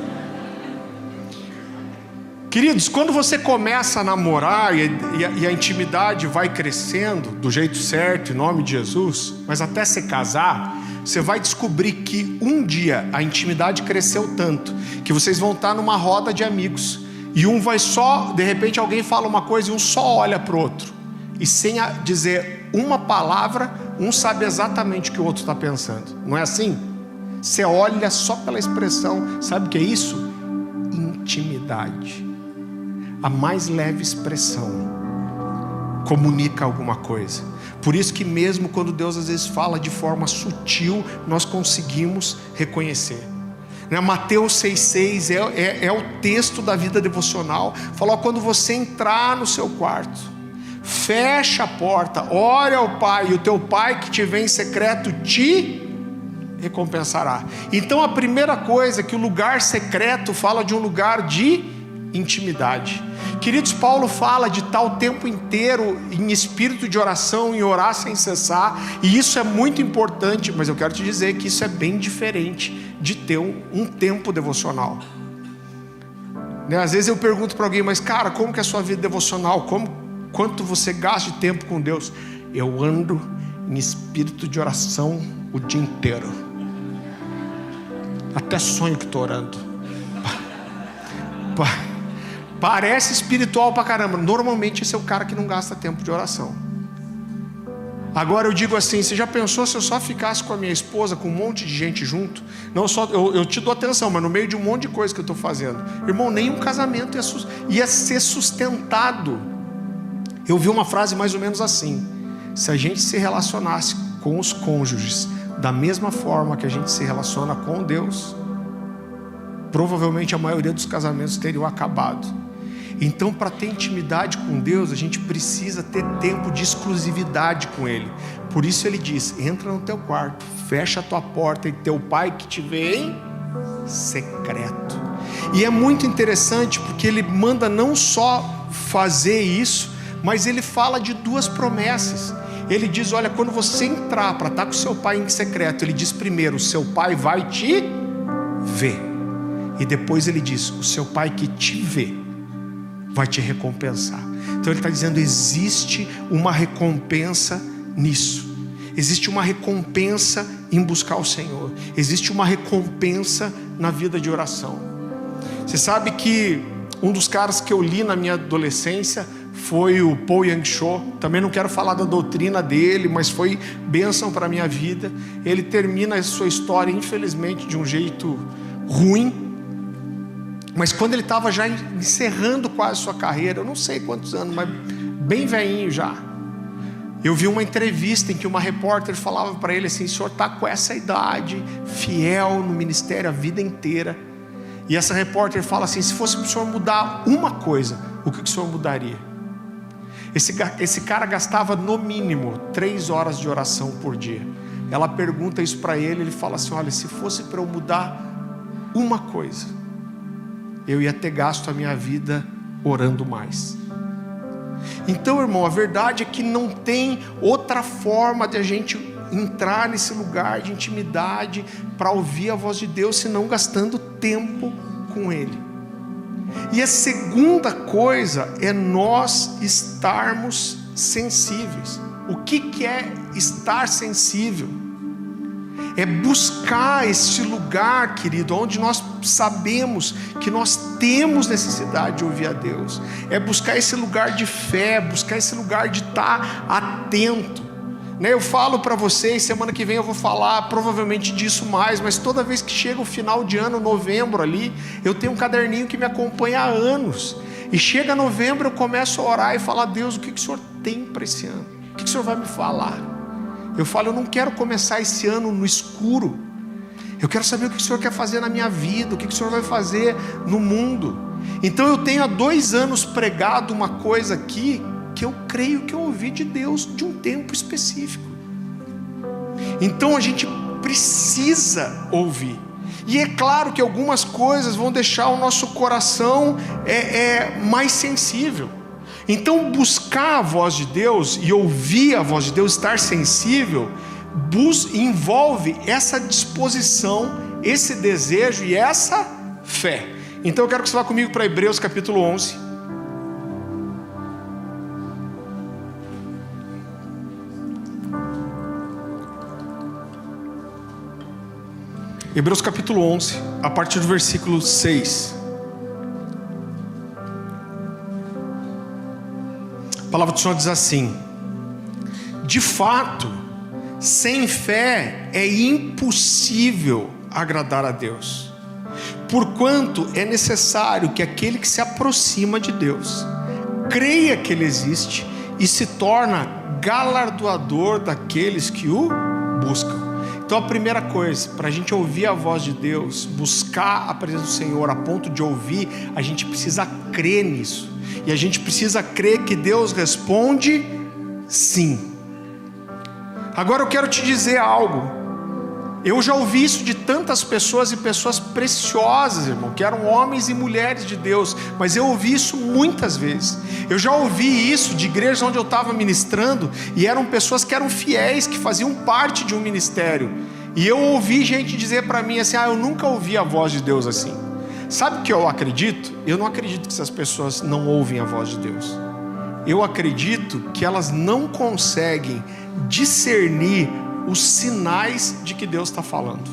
Queridos, quando você começa a namorar e a intimidade vai crescendo do jeito certo, em nome de Jesus, mas até se casar, você vai descobrir que um dia a intimidade cresceu tanto que vocês vão estar numa roda de amigos e um vai só, de repente alguém fala uma coisa e um só olha para o outro, e sem dizer uma palavra, um sabe exatamente o que o outro está pensando. Não é assim? Você olha só pela expressão. Sabe o que é isso? Intimidade. A mais leve expressão comunica alguma coisa. Por isso que mesmo quando Deus às vezes fala de forma sutil, nós conseguimos reconhecer. Mateus 6,6 é o texto da vida devocional. Falou: quando você entrar no seu quarto, fecha a porta, ore ao Pai, e o teu Pai que te vê em secreto te recompensará. Então a primeira coisa é que o lugar secreto fala de um lugar de intimidade. Queridos, Paulo fala de estar o tempo inteiro em espírito de oração, em orar sem cessar, e isso é muito importante, mas eu quero te dizer que isso é bem diferente de ter um tempo devocional. Às vezes eu pergunto para alguém: mas cara, como que é a sua vida devocional? Quanto você gasta de tempo com Deus? Eu ando em espírito de oração o dia inteiro. Até sonho que estou orando. Parece espiritual pra caramba. Normalmente esse é o cara que não gasta tempo de oração. Agora eu digo assim: você já pensou se eu só ficasse com a minha esposa, com um monte de gente junto? Não só eu te dou atenção, mas no meio de um monte de coisa que eu estou fazendo, irmão, nenhum casamento ia ser sustentado. Eu vi uma frase mais ou menos assim: se a gente se relacionasse com os cônjuges da mesma forma que a gente se relaciona com Deus, provavelmente a maioria dos casamentos teriam acabado. Então, para ter intimidade com Deus, a gente precisa ter tempo de exclusividade com Ele. Por isso Ele diz: entra no teu quarto, fecha a tua porta, e teu Pai que te vê em secreto. E é muito interessante porque Ele manda não só fazer isso, mas Ele fala de duas promessas. Ele diz: olha, quando você entrar para estar com seu Pai em secreto, Ele diz primeiro: o seu Pai vai te ver. E depois Ele diz: o seu Pai que te vê vai te recompensar. Então Ele está dizendo: existe uma recompensa nisso. Existe uma recompensa em buscar o Senhor. Existe uma recompensa na vida de oração. Você sabe que um dos caras que eu li na minha adolescência foi o Paul Yang-cho. Também não quero falar da doutrina dele, mas foi bênção para a minha vida. Ele termina a sua história, infelizmente, de um jeito ruim. Mas quando ele estava já encerrando quase sua carreira, eu não sei quantos anos, mas bem velhinho já, eu vi uma entrevista em que uma repórter falava para ele assim: o senhor está com essa idade, fiel no ministério a vida inteira. E essa repórter fala assim: se fosse para o senhor mudar uma coisa, o que o senhor mudaria? Esse cara gastava no mínimo 3 horas de oração por dia. Ela pergunta isso para ele, ele fala assim: olha, se fosse para eu mudar uma coisa, eu ia ter gasto a minha vida orando mais. Então, irmão, a verdade é que não tem outra forma de a gente entrar nesse lugar de intimidade para ouvir a voz de Deus, senão gastando tempo com Ele. E a segunda coisa é nós estarmos sensíveis. O que é estar sensível? É buscar esse lugar, querido, onde nós sabemos que nós temos necessidade de ouvir a Deus. É buscar esse lugar de fé, buscar esse lugar de estar atento. Eu falo para vocês, semana que vem eu vou falar provavelmente disso mais, mas toda vez que chega o final de ano, novembro ali, eu tenho um caderninho que me acompanha há anos. E chega novembro eu começo a orar e falar: Deus, o que o Senhor tem para esse ano? O que o Senhor vai me falar? Eu falo: eu não quero começar esse ano no escuro. Eu quero saber o que o Senhor quer fazer na minha vida, o que o Senhor vai fazer no mundo. Então eu tenho há 2 anos pregado uma coisa aqui que eu creio que eu ouvi de Deus de um tempo específico. Então a gente precisa ouvir. E é claro que algumas coisas vão deixar o nosso coração mais sensível. Então buscar a voz de Deus e ouvir a voz de Deus, estar sensível, envolve essa disposição, esse desejo e essa fé. Então eu quero que você vá comigo para Hebreus capítulo 11. Hebreus capítulo 11, a partir do versículo 6. A palavra do Senhor diz assim: de fato, sem fé é impossível agradar a Deus, porquanto é necessário que aquele que se aproxima de Deus creia que Ele existe e se torna galardoador daqueles que o buscam. Então a primeira coisa, para a gente ouvir a voz de Deus, buscar a presença do Senhor a ponto de ouvir, a gente precisa crer nisso. E a gente precisa crer que Deus responde sim. Agora eu quero te dizer algo. Eu já ouvi isso de tantas pessoas, e pessoas preciosas, irmão, que eram homens e mulheres de Deus, mas eu ouvi isso muitas vezes. Eu já ouvi isso de igrejas onde eu estava ministrando, e eram pessoas que eram fiéis, que faziam parte de um ministério, e eu ouvi gente dizer para mim assim: eu nunca ouvi a voz de Deus assim. Sabe o que eu acredito? Eu não acredito que essas pessoas não ouvem a voz de Deus. Eu acredito que elas não conseguem discernir os sinais de que Deus está falando.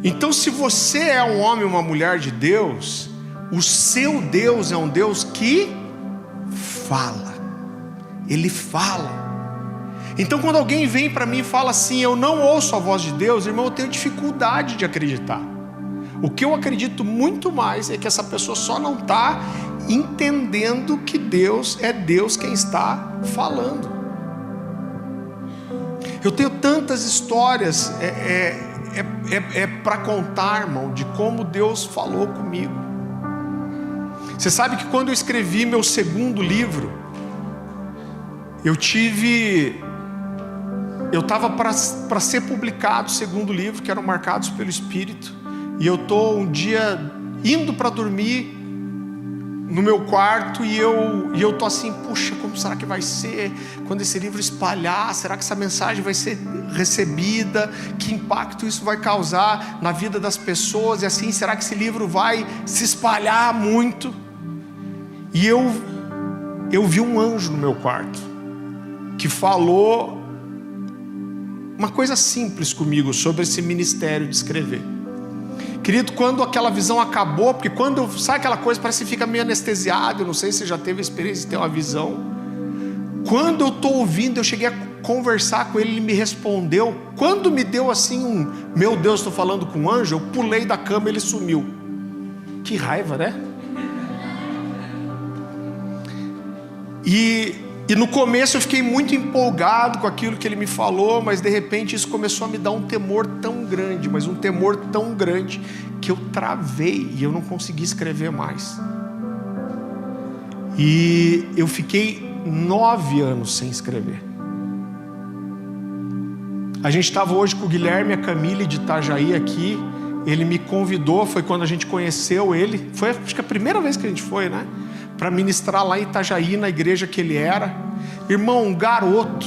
Então, se você é um homem ou uma mulher de Deus, o seu Deus é um Deus que fala. Ele fala. Então, quando alguém vem para mim e fala assim: eu não ouço a voz de Deus, irmão, eu tenho dificuldade de acreditar. O que eu acredito muito mais é que essa pessoa só não está entendendo que Deus é Deus quem está falando. Eu tenho tantas histórias para contar, irmão, de como Deus falou comigo. Você sabe que quando eu escrevi meu segundo livro, eu estava para ser publicado o segundo livro, que eram marcados pelo Espírito, e eu estou um dia indo para dormir no meu quarto, e eu tô assim: puxa, como será que vai ser quando esse livro espalhar? Será que essa mensagem vai ser recebida? Que impacto isso vai causar na vida das pessoas? E assim, será que esse livro vai se espalhar muito? E eu vi um anjo no meu quarto que falou uma coisa simples comigo sobre esse ministério de escrever. Querido, quando aquela visão acabou, porque quando sai aquela coisa, parece que fica meio anestesiado. Eu não sei se você já teve a experiência de ter uma visão. Quando eu estou ouvindo, eu cheguei a conversar com ele, ele me respondeu. Quando me deu assim meu Deus, estou falando com um anjo, eu pulei da cama e ele sumiu. Que raiva, né? E no começo eu fiquei muito empolgado com aquilo que ele me falou, mas de repente isso começou a me dar um temor tão grande, mas um temor tão grande, que eu travei e eu não consegui escrever mais. E eu fiquei 9 anos sem escrever. A gente estava hoje com o Guilherme e a Camille de Itajaí aqui. Ele me convidou, foi quando a gente conheceu ele. Foi acho que a primeira vez que a gente foi, né? Para ministrar lá em Itajaí, na igreja que ele era. Irmão, um garoto,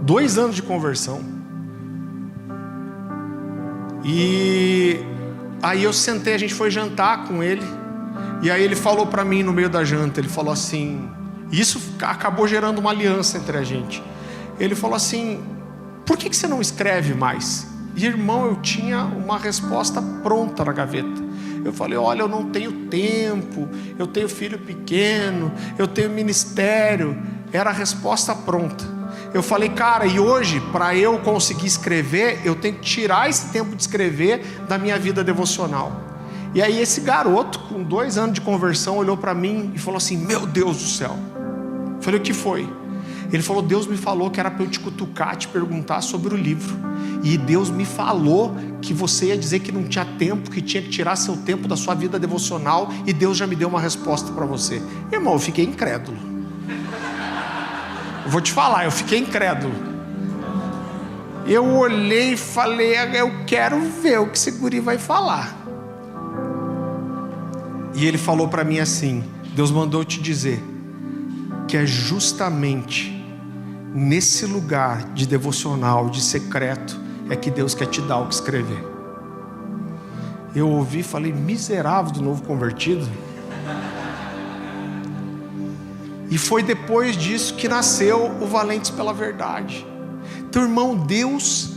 2 anos de conversão. E aí eu sentei, a gente foi jantar com ele. E aí ele falou para mim no meio da janta, ele falou assim, isso acabou gerando uma aliança entre a gente. Ele falou assim: por que você não escreve mais? E irmão, eu tinha uma resposta pronta na gaveta. Eu falei: olha, eu não tenho tempo, eu tenho filho pequeno, eu tenho ministério. Era a resposta pronta. Eu falei: cara, e hoje, para eu conseguir escrever, eu tenho que tirar esse tempo de escrever da minha vida devocional. E aí esse garoto, com 2 anos de conversão, olhou para mim e falou assim: meu Deus do céu. Eu falei: o que foi? Ele falou: Deus me falou que era para eu te cutucar, te perguntar sobre o livro. E Deus me falou que você ia dizer que não tinha tempo, que tinha que tirar seu tempo da sua vida devocional, e Deus já me deu uma resposta para você. Irmão, eu fiquei incrédulo. Eu vou te falar, eu fiquei incrédulo. Eu olhei e falei: eu quero ver o que esse guri vai falar. E ele falou para mim assim: Deus mandou te dizer que é justamente nesse lugar de devocional, de secreto, é que Deus quer te dar o que escrever. Eu ouvi e falei: miserável do novo convertido. E foi depois disso que nasceu o Valentes pela Verdade. Então, irmão, Deus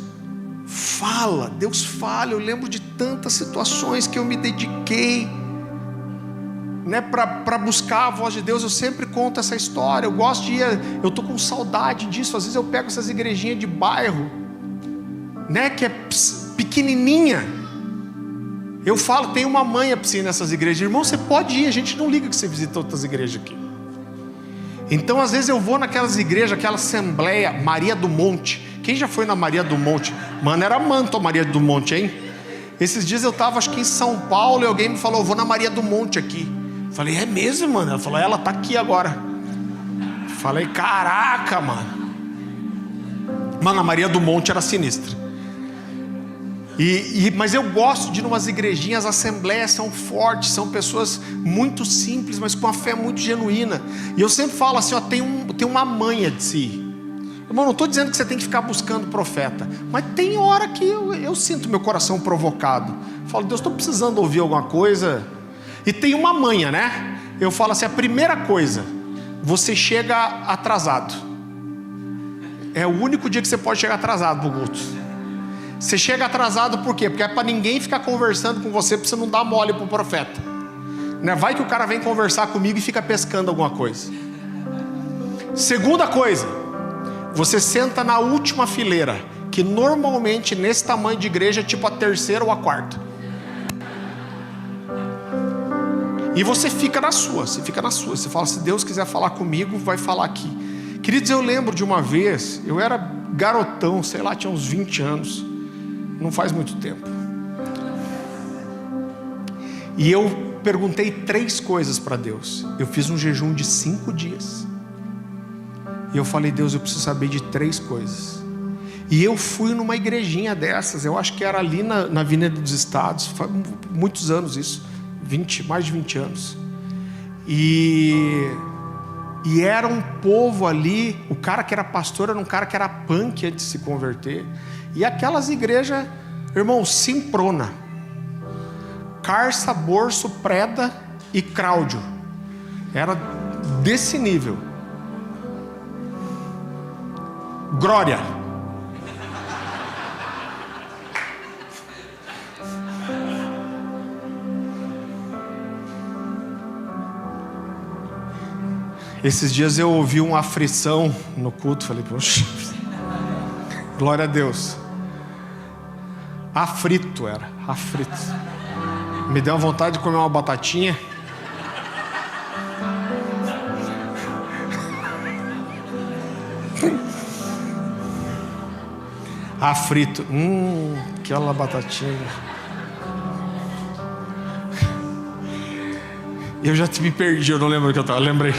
fala, Deus fala. Eu lembro de tantas situações que eu me dediquei, né, para buscar a voz de Deus. Eu sempre conto essa história. Eu gosto de ir, eu tô com saudade disso. Às vezes eu pego essas igrejinhas de bairro, né, que é pequenininha. Eu falo, tem uma manha para você ir nessas igrejas. Irmão, você pode ir, a gente não liga que você visita outras igrejas aqui. Então às vezes eu vou naquelas igrejas, aquela assembleia Maria do Monte. Quem já foi na Maria do Monte? Mano, era manto a Maria do Monte, hein? Esses dias eu estava, acho que em São Paulo, e alguém me falou, eu vou na Maria do Monte aqui. Falei, é mesmo, mano? Ela falou, ela tá aqui agora. Falei, caraca, mano. Mano, a Maria do Monte era sinistra. Mas eu gosto de ir numas igrejinhas, as assembleias são fortes, são pessoas muito simples, mas com uma fé muito genuína. E eu sempre falo assim, ó, tem uma manha de si. Irmão, não estou dizendo que você tem que ficar buscando profeta, mas tem hora que eu sinto meu coração provocado. Eu falo, Deus, estou precisando ouvir alguma coisa. E tem uma manha, né? Eu falo assim, a primeira coisa, você chega atrasado. É o único dia que você pode chegar atrasado pro culto. Você chega atrasado por quê? Porque é para ninguém ficar conversando com você, para você não dar mole pro profeta, né? Vai que o cara vem conversar comigo e fica pescando alguma coisa. Segunda coisa, você senta na última fileira, que normalmente nesse tamanho de igreja é tipo a terceira ou a quarta. E você fica na sua, você fala, se Deus quiser falar comigo, vai falar aqui. Queridos, eu lembro de uma vez, eu era garotão, sei lá, tinha uns 20 anos, não faz muito tempo. E eu perguntei 3 coisas para Deus. Eu fiz um jejum de 5 dias. E eu falei, Deus, eu preciso saber de 3 coisas. E eu fui numa igrejinha dessas, eu acho que era ali na Avenida dos Estados, faz muitos anos isso, mais de 20 anos. E era um povo ali, o cara que era pastor era um cara que era punk antes de se converter. E aquelas igrejas, irmão, Simprona, Carça, Borso, Preda e Cláudio. Era desse nível. Glória. Esses dias eu ouvi uma aflição no culto, falei, poxa, glória a Deus. Aflito. Me deu uma vontade de comer uma batatinha. Aflito, aquela batatinha. Eu já me perdi, eu não lembro o que eu estava, lembrei.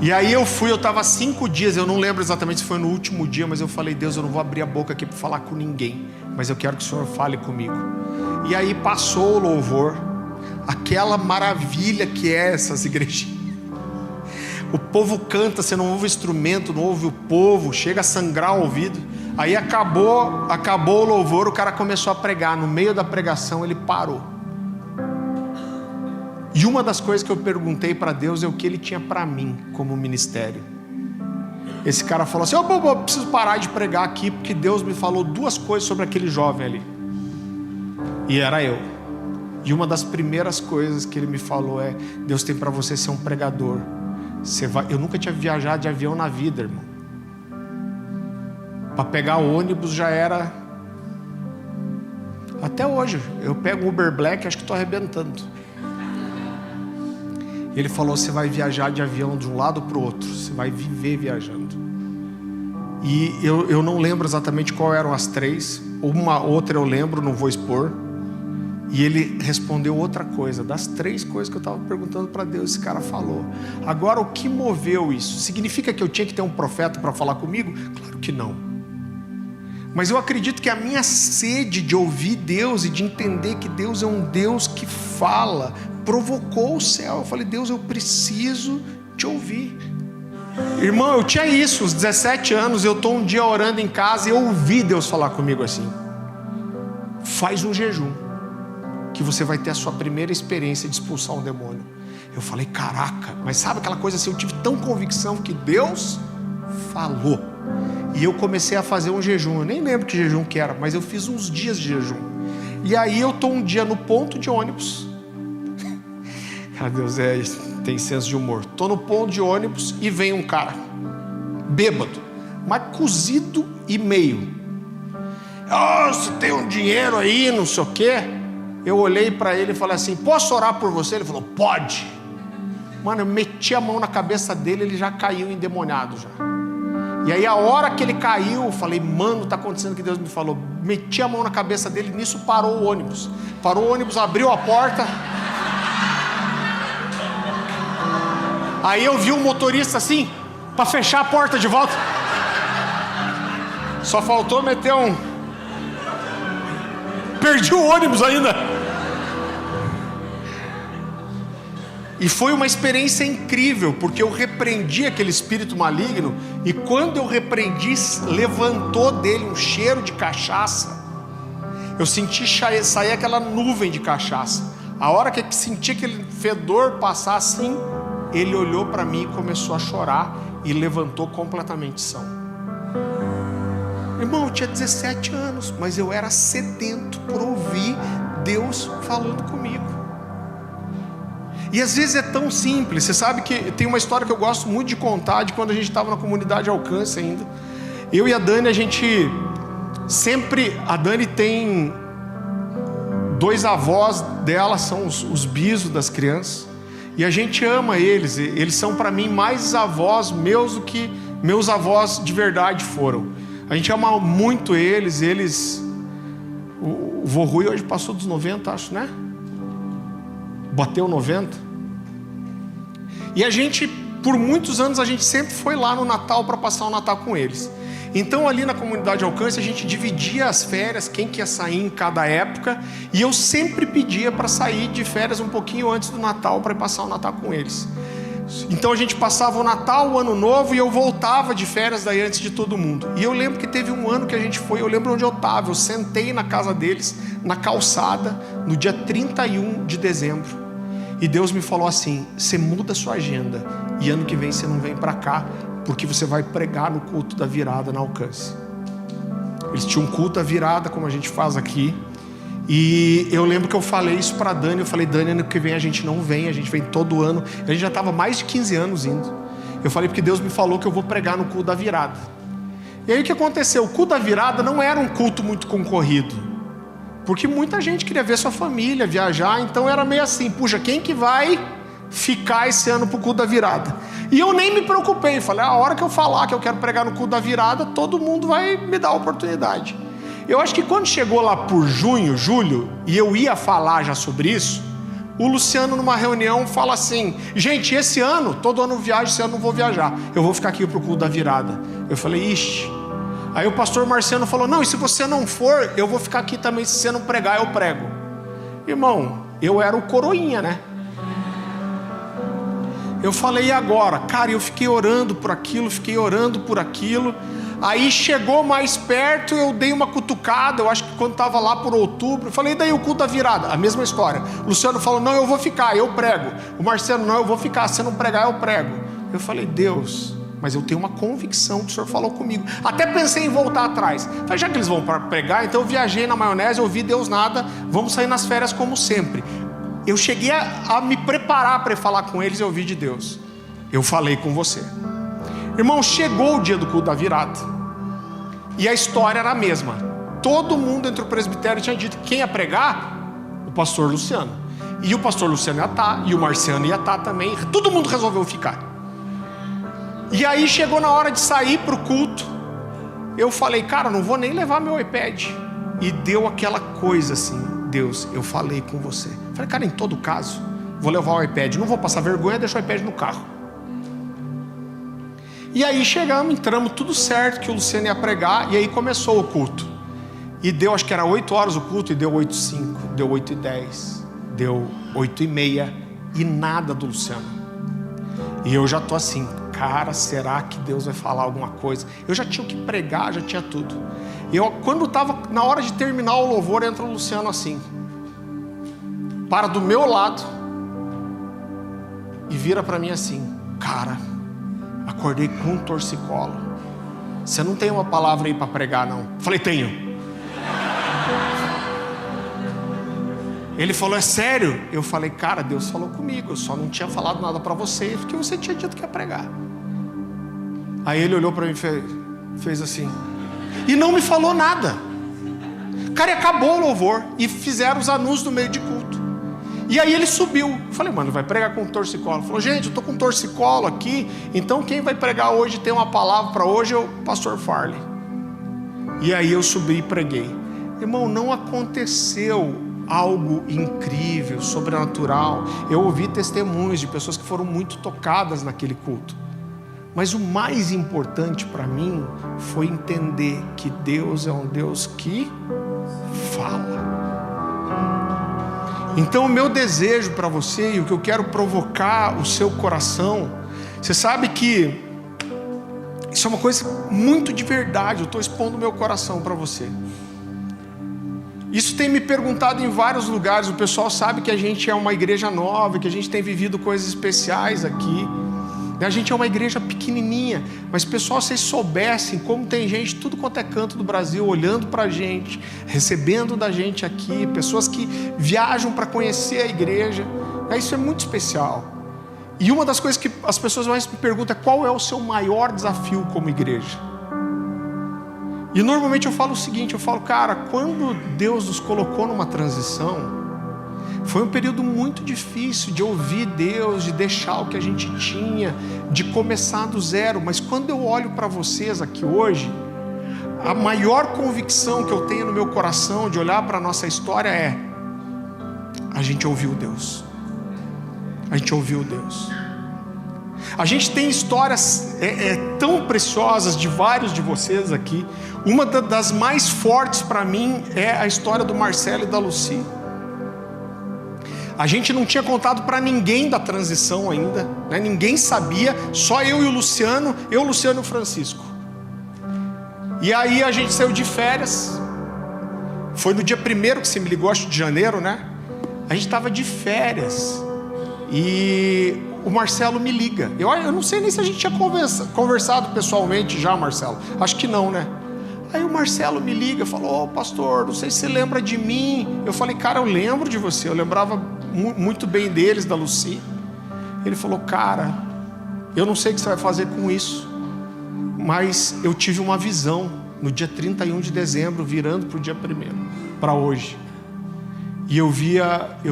E aí eu estava 5 dias, eu não lembro exatamente se foi no último dia, mas eu falei, Deus, eu não vou abrir a boca aqui para falar com ninguém, mas eu quero que o Senhor fale comigo. E aí passou o louvor, aquela maravilha que é essas igrejinhas. O povo canta, você não ouve o instrumento, não ouve o povo, chega a sangrar o ouvido. Aí acabou o louvor, o cara começou a pregar, no meio da pregação ele parou. E uma das coisas que eu perguntei para Deus é o que Ele tinha para mim como ministério. Esse cara falou assim, eu preciso parar de pregar aqui, porque Deus me falou 2 coisas sobre aquele jovem ali. E era eu. E uma das primeiras coisas que Ele me falou é, Deus tem para você ser um pregador. Eu nunca tinha viajado de avião na vida, irmão. Para pegar ônibus já era... Até hoje, eu pego o Uber Black, acho que estou arrebentando. Ele falou, você vai viajar de avião de um lado para o outro, você vai viver viajando. E eu não lembro exatamente qual eram as 3, uma outra eu lembro, não vou expor. E ele respondeu outra coisa, das 3 coisas que eu estava perguntando para Deus, esse cara falou. Agora, o que moveu isso? Significa que eu tinha que ter um profeta para falar comigo? Claro que não. Mas eu acredito que a minha sede de ouvir Deus e de entender que Deus é um Deus que fala, provocou o céu. Eu falei, Deus, eu preciso te ouvir. Irmão, eu tinha isso, uns 17 anos, eu estou um dia orando em casa e eu ouvi Deus falar comigo assim, faz um jejum, que você vai ter a sua primeira experiência de expulsar um demônio. Eu falei, caraca, mas sabe aquela coisa assim, eu tive tão convicção que Deus falou. E eu comecei a fazer um jejum. Eu nem lembro que jejum que era, mas eu fiz uns dias de jejum. E aí eu estou um dia no ponto de ônibus. Ah, Deus, tem senso de humor. Estou no ponto de ônibus e vem um cara, bêbado, mas cozido e meio. Você tem um dinheiro aí, não sei o quê. Eu olhei para ele e falei assim: posso orar por você? Ele falou: pode. Mano, eu meti a mão na cabeça dele, ele já caiu endemoniado já. E aí a hora que ele caiu, eu falei: mano, tá acontecendo o que Deus me falou. Meti a mão na cabeça dele, nisso parou o ônibus. Parou o ônibus, abriu a porta. Aí eu vi o motorista assim, para fechar a porta de volta. Só faltou meter um... Perdi o ônibus ainda. E foi uma experiência incrível, porque eu repreendi aquele espírito maligno, e quando eu repreendi, levantou dele um cheiro de cachaça. Eu senti sair aquela nuvem de cachaça. A hora que eu senti aquele fedor passar assim, ele olhou para mim e começou a chorar e levantou completamente são. Irmão, eu tinha 17 anos, mas eu era sedento por ouvir Deus falando comigo. E às vezes é tão simples. Você sabe que tem uma história que eu gosto muito de contar, de quando a gente estava na comunidade Alcance ainda. Eu e a Dani, a gente sempre... A Dani tem 2 avós dela, são os bisos das crianças. E a gente ama eles. Eles são para mim mais avós meus do que meus avós de verdade foram. A gente ama muito eles. O vô Rui hoje passou dos 90, acho, né? Bateu 90. E a gente, por muitos anos, a gente sempre foi lá no Natal para passar o Natal com eles. Então ali na comunidade Alcance a gente dividia as férias, quem que ia sair em cada época, e eu sempre pedia para sair de férias um pouquinho antes do Natal para passar o Natal com eles. Então a gente passava o Natal, o Ano Novo, e eu voltava de férias daí antes de todo mundo. E eu lembro que teve um ano que a gente foi, eu lembro onde eu estava, eu sentei na casa deles, na calçada, no dia 31 de dezembro, e Deus me falou assim: você muda a sua agenda, e ano que vem você não vem para cá, porque você vai pregar no culto da virada na Alcance. Eles tinham um culto da virada, como a gente faz aqui. E eu lembro que eu falei isso para Dani. Eu falei: Dani, ano que vem a gente não vem, a gente vem todo ano. A gente já estava mais de 15 anos indo. Eu falei porque Deus me falou que eu vou pregar no culto da virada. E aí o que aconteceu? O culto da virada não era um culto muito concorrido, porque muita gente queria ver sua família, viajar. Então era meio assim: puxa, quem que vai ficar esse ano pro culto da virada? E eu nem me preocupei, falei: a hora que eu falar que eu quero pregar no culto da virada, todo mundo vai me dar a oportunidade. Eu acho que quando chegou lá por junho, julho, e eu ia falar já sobre isso, o Luciano numa reunião fala assim: gente, esse ano, todo ano eu viajo, esse ano não vou viajar, eu vou ficar aqui pro culto da virada. Eu falei: ixi. Aí o pastor Marciano falou: não, e se você não for, eu vou ficar aqui também, se você não pregar, eu prego. Irmão, eu era o coroinha, né? Eu falei: e agora? Cara, eu fiquei orando por aquilo, Aí chegou mais perto, eu dei uma cutucada, eu acho que quando estava lá por outubro, eu falei: e daí o culto da virada? A mesma história. O Luciano falou: não, eu vou ficar, eu prego. O Marcelo: não, eu vou ficar, se não pregar, eu prego. Eu falei: Deus, mas eu tenho uma convicção que o Senhor falou comigo. Até pensei em voltar atrás. Falei: já que eles vão pregar, então eu viajei na maionese, ouvi Deus nada, vamos sair nas férias como sempre. Eu cheguei a me preparar para falar com eles e ouvir de Deus. Eu falei com você. Irmão, chegou o dia do culto da virada, e a história era a mesma. Todo mundo entre o presbitério tinha dito que quem ia pregar? O pastor Luciano. E o pastor Luciano ia estar, e o Marciano ia estar também. Todo mundo resolveu ficar. E aí chegou na hora de sair para o culto. Eu falei: cara, não vou nem levar meu iPad. E deu aquela coisa assim: Deus, eu falei com você. Falei: cara, em todo caso, vou levar o iPad, não vou passar vergonha, deixar o iPad no carro. E aí chegamos, entramos, tudo certo, que o Luciano ia pregar, e aí começou o culto. E deu, acho que era 8 horas o culto, e deu 8h05, deu 8h10, deu 8h30, e nada do Luciano. E eu já tô assim: cara, será que Deus vai falar alguma coisa? Eu já tinha o que pregar, já tinha tudo. Quando estava na hora de terminar o louvor, entra o Luciano assim, para do meu lado e vira para mim assim: cara, acordei com um torcicolo. você não tem uma palavra aí para pregar, não? Eu falei: tenho. Ele falou: é sério? Eu falei: cara, Deus falou comigo, eu só não tinha falado nada para você, porque você tinha dito que ia pregar. Aí ele olhou para mim e fez assim, e não me falou nada. Cara, e acabou o louvor, e fizeram os anúncios no meio de culto. E aí ele subiu. Eu falei: mano, vai pregar com torcicolo? Ele falou: gente, eu tô com torcicolo aqui, então quem vai pregar hoje, tem uma palavra para hoje, é o pastor Farley. E aí eu subi e preguei. Irmão, não aconteceu algo incrível, sobrenatural. Eu ouvi testemunhos de pessoas que foram muito tocadas naquele culto. Mas o mais importante para mim foi entender que Deus é um Deus que fala. Então o meu desejo para você, e o que eu quero provocar o seu coração, você sabe que isso é uma coisa muito de verdade, eu estou expondo o meu coração para você. Isso tem me perguntado em vários lugares. O pessoal sabe que a gente é uma igreja nova, que a gente tem vivido coisas especiais aqui. A gente é uma igreja pequenininha, mas pessoal, vocês soubessem como tem gente tudo quanto é canto do Brasil olhando para a gente, recebendo da gente aqui, pessoas que viajam para conhecer a igreja. Isso é muito especial. E uma das coisas que as pessoas mais me perguntam é: qual é o seu maior desafio como igreja? E normalmente eu falo o seguinte, eu falo: cara, quando Deus nos colocou numa transição, foi um período muito difícil de ouvir Deus, de deixar o que a gente tinha, de começar do zero. Mas quando eu olho para vocês aqui hoje, a maior convicção que eu tenho no meu coração de olhar para a nossa história é: a gente ouviu Deus. A gente ouviu Deus. A gente tem histórias tão preciosas de vários de vocês aqui. Uma das mais fortes para mim é a história do Marcelo e da Lucy. A gente não tinha contado para ninguém da transição ainda, né? Ninguém sabia, só eu e o Luciano, e o Francisco. E aí a gente saiu de férias. Foi no dia 1º que você me ligou, acho, de janeiro, né? A gente estava de férias e o Marcelo me liga. Eu não sei nem se a gente tinha conversado pessoalmente já, Marcelo. Acho que não, né? Aí o Marcelo me liga e falou: ô pastor, não sei se você lembra de mim. Eu falei: cara, eu lembro de você. Eu lembrava muito bem deles, da Lucy. Ele falou: cara, eu não sei o que você vai fazer com isso, mas eu tive uma visão no dia 31 de dezembro, virando para o dia 1º, para hoje. E eu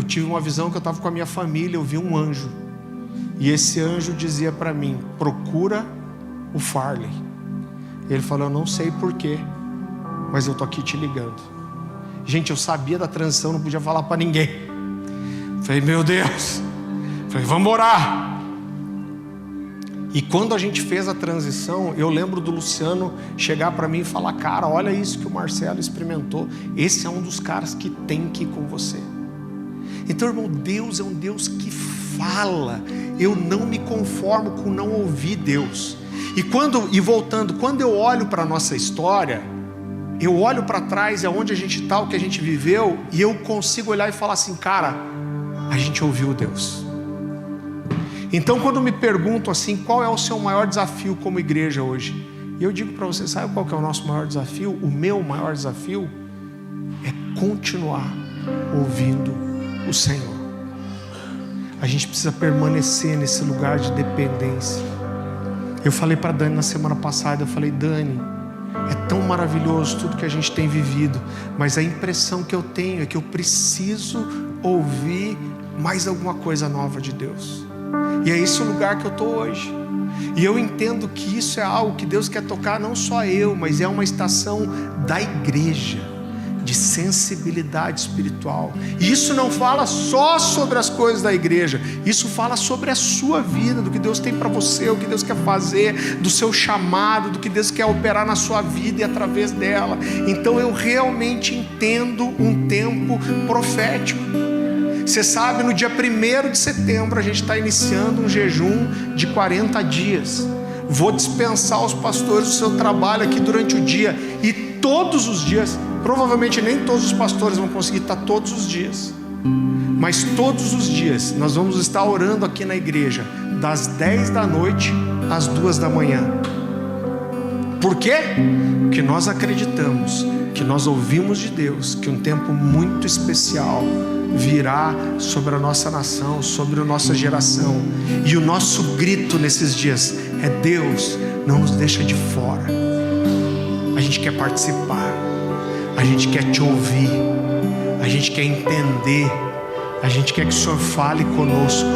tive uma visão que eu estava com a minha família, eu vi um anjo. E esse anjo dizia para mim: procura o Farley. Ele falou: eu não sei porquê, mas eu tô aqui te ligando. Gente, eu sabia da transição, não podia falar para ninguém. Falei: meu Deus. Falei: vamos orar. E quando a gente fez a transição, eu lembro do Luciano chegar para mim e falar: cara, olha isso que o Marcelo experimentou. Esse é um dos caras que tem que ir com você. Então, irmão, Deus é um Deus que fala. Eu não me conformo com não ouvir Deus. E voltando, quando eu olho para a nossa história, eu olho para trás, é onde a gente está, o que a gente viveu, e eu consigo olhar e falar assim: cara, a gente ouviu Deus. Então, quando me perguntam assim, qual é o seu maior desafio como igreja hoje? E eu digo para você: sabe qual que é o nosso maior desafio? O meu maior desafio é continuar ouvindo o Senhor. A gente precisa permanecer nesse lugar de dependência. Eu falei para Dani na semana passada, eu falei: Dani, é tão maravilhoso tudo que a gente tem vivido, mas a impressão que eu tenho é que eu preciso ouvir mais alguma coisa nova de Deus. E é esse o lugar que eu estou hoje. E eu entendo que isso é algo que Deus quer tocar, não só eu, mas é uma estação da igreja, de sensibilidade espiritual. E isso não fala só sobre as coisas da igreja, isso fala sobre a sua vida, do que Deus tem para você, o que Deus quer fazer, do seu chamado, do que Deus quer operar na sua vida e através dela. Então eu realmente entendo um tempo profético. Você sabe, no dia 1º de setembro a gente está iniciando um jejum de 40 dias. Vou dispensar os pastores do seu trabalho aqui durante o dia, e todos os dias, provavelmente nem todos os pastores vão conseguir estar todos os dias, mas todos os dias nós vamos estar orando aqui na igreja, das 10 da noite às 2 da manhã. Por quê? Porque nós acreditamos que nós ouvimos de Deus que um tempo muito especial virá sobre a nossa nação, sobre a nossa geração. E o nosso grito nesses dias é: Deus, não nos deixa de fora. A gente quer participar, a gente quer te ouvir, a gente quer entender, a gente quer que o Senhor fale conosco.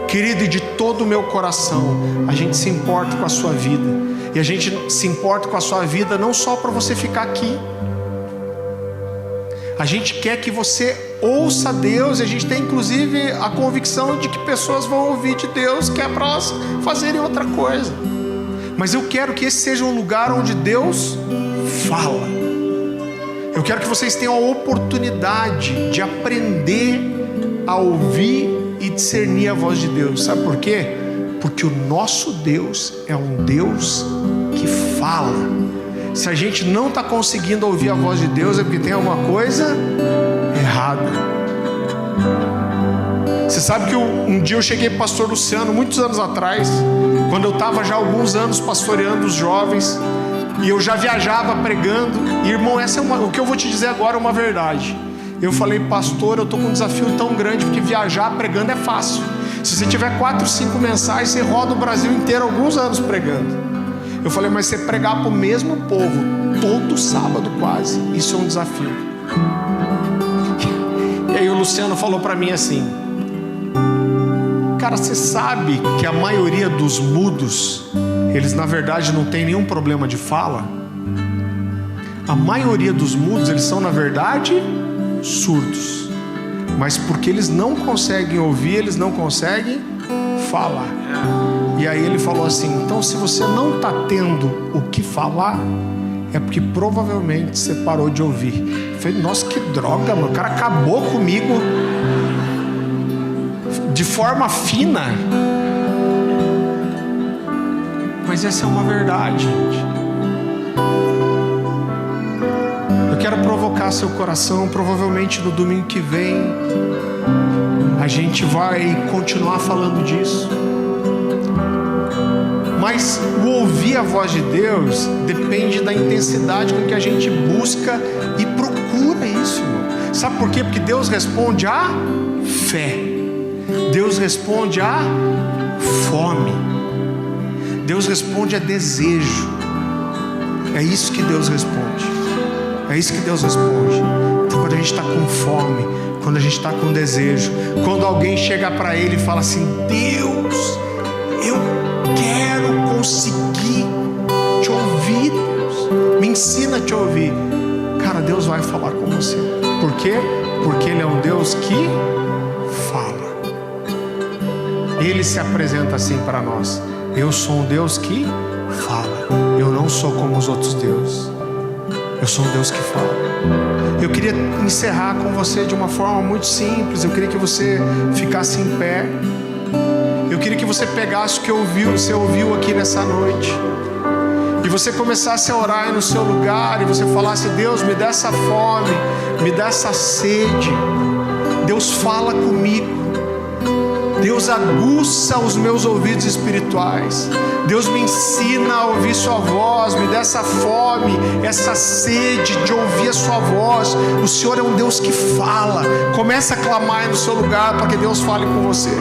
Querido, e de todo o meu coração, a gente se importa com a sua vida. E a gente se importa com a sua vida não só para você ficar aqui. A gente quer que você ouça Deus. E a gente tem inclusive a convicção de que pessoas vão ouvir de Deus, que é para elas fazerem outra coisa. Mas eu quero que esse seja um lugar onde Deus fala. Eu quero que vocês tenham a oportunidade de aprender a ouvir e discernir a voz de Deus. Sabe por quê? Porque o nosso Deus é um Deus que fala. Se a gente não está conseguindo ouvir a voz de Deus, é porque tem alguma coisa errada. Você sabe que um dia eu cheguei para o pastor Luciano, muitos anos atrás, quando eu estava já há alguns anos pastoreando os jovens, e eu já viajava pregando. E irmão, o que eu vou te dizer agora é uma verdade. Eu falei: pastor, eu estou com um desafio tão grande, porque viajar pregando é fácil. Se você tiver 4, 5 mensagens, você roda o Brasil inteiro alguns anos pregando. Eu falei: mas você pregar para o mesmo povo todo sábado quase, isso é um desafio. E aí o Luciano falou para mim assim: cara, você sabe que a maioria dos mudos, eles na verdade não tem nenhum problema de fala? A maioria dos mudos, eles são na verdade surdos, mas porque eles não conseguem ouvir, eles não conseguem falar. E aí ele falou assim: então se você não está tendo o que falar, é porque provavelmente você parou de ouvir. Eu falei: nossa, que droga, mano. O cara acabou comigo de forma fina. Mas essa é uma verdade, gente. Eu quero provocar seu coração. Provavelmente no domingo que vem a gente vai continuar falando disso. Mas o ouvir a voz de Deus depende da intensidade com que a gente busca e procura isso, irmão. Sabe por quê? Porque Deus responde à fé. Deus responde à fome. Deus responde a desejo. É isso que Deus responde. É isso que Deus responde. Então, quando a gente está com fome, quando a gente está com desejo, quando alguém chega para Ele e fala assim: Deus, eu quero conseguir te ouvir, Deus, me ensina a te ouvir. Cara, Deus vai falar com você. Por quê? Porque Ele é um Deus que fala. Ele se apresenta assim para nós: eu sou um Deus que fala. Eu não sou como os outros deuses. Eu sou um Deus que fala. Eu queria encerrar com você de uma forma muito simples. Eu queria que você ficasse em pé. Eu queria que você pegasse o que você ouviu aqui nessa noite, e você começasse a orar aí no seu lugar, e você falasse: Deus, me dá essa fome, me dá essa sede. Deus, fala comigo. Deus, aguça os meus ouvidos espirituais. Deus, me ensina a ouvir sua voz. Me dá essa fome, essa sede de ouvir a sua voz. O Senhor é um Deus que fala. Comece a clamar aí no seu lugar para que Deus fale com você.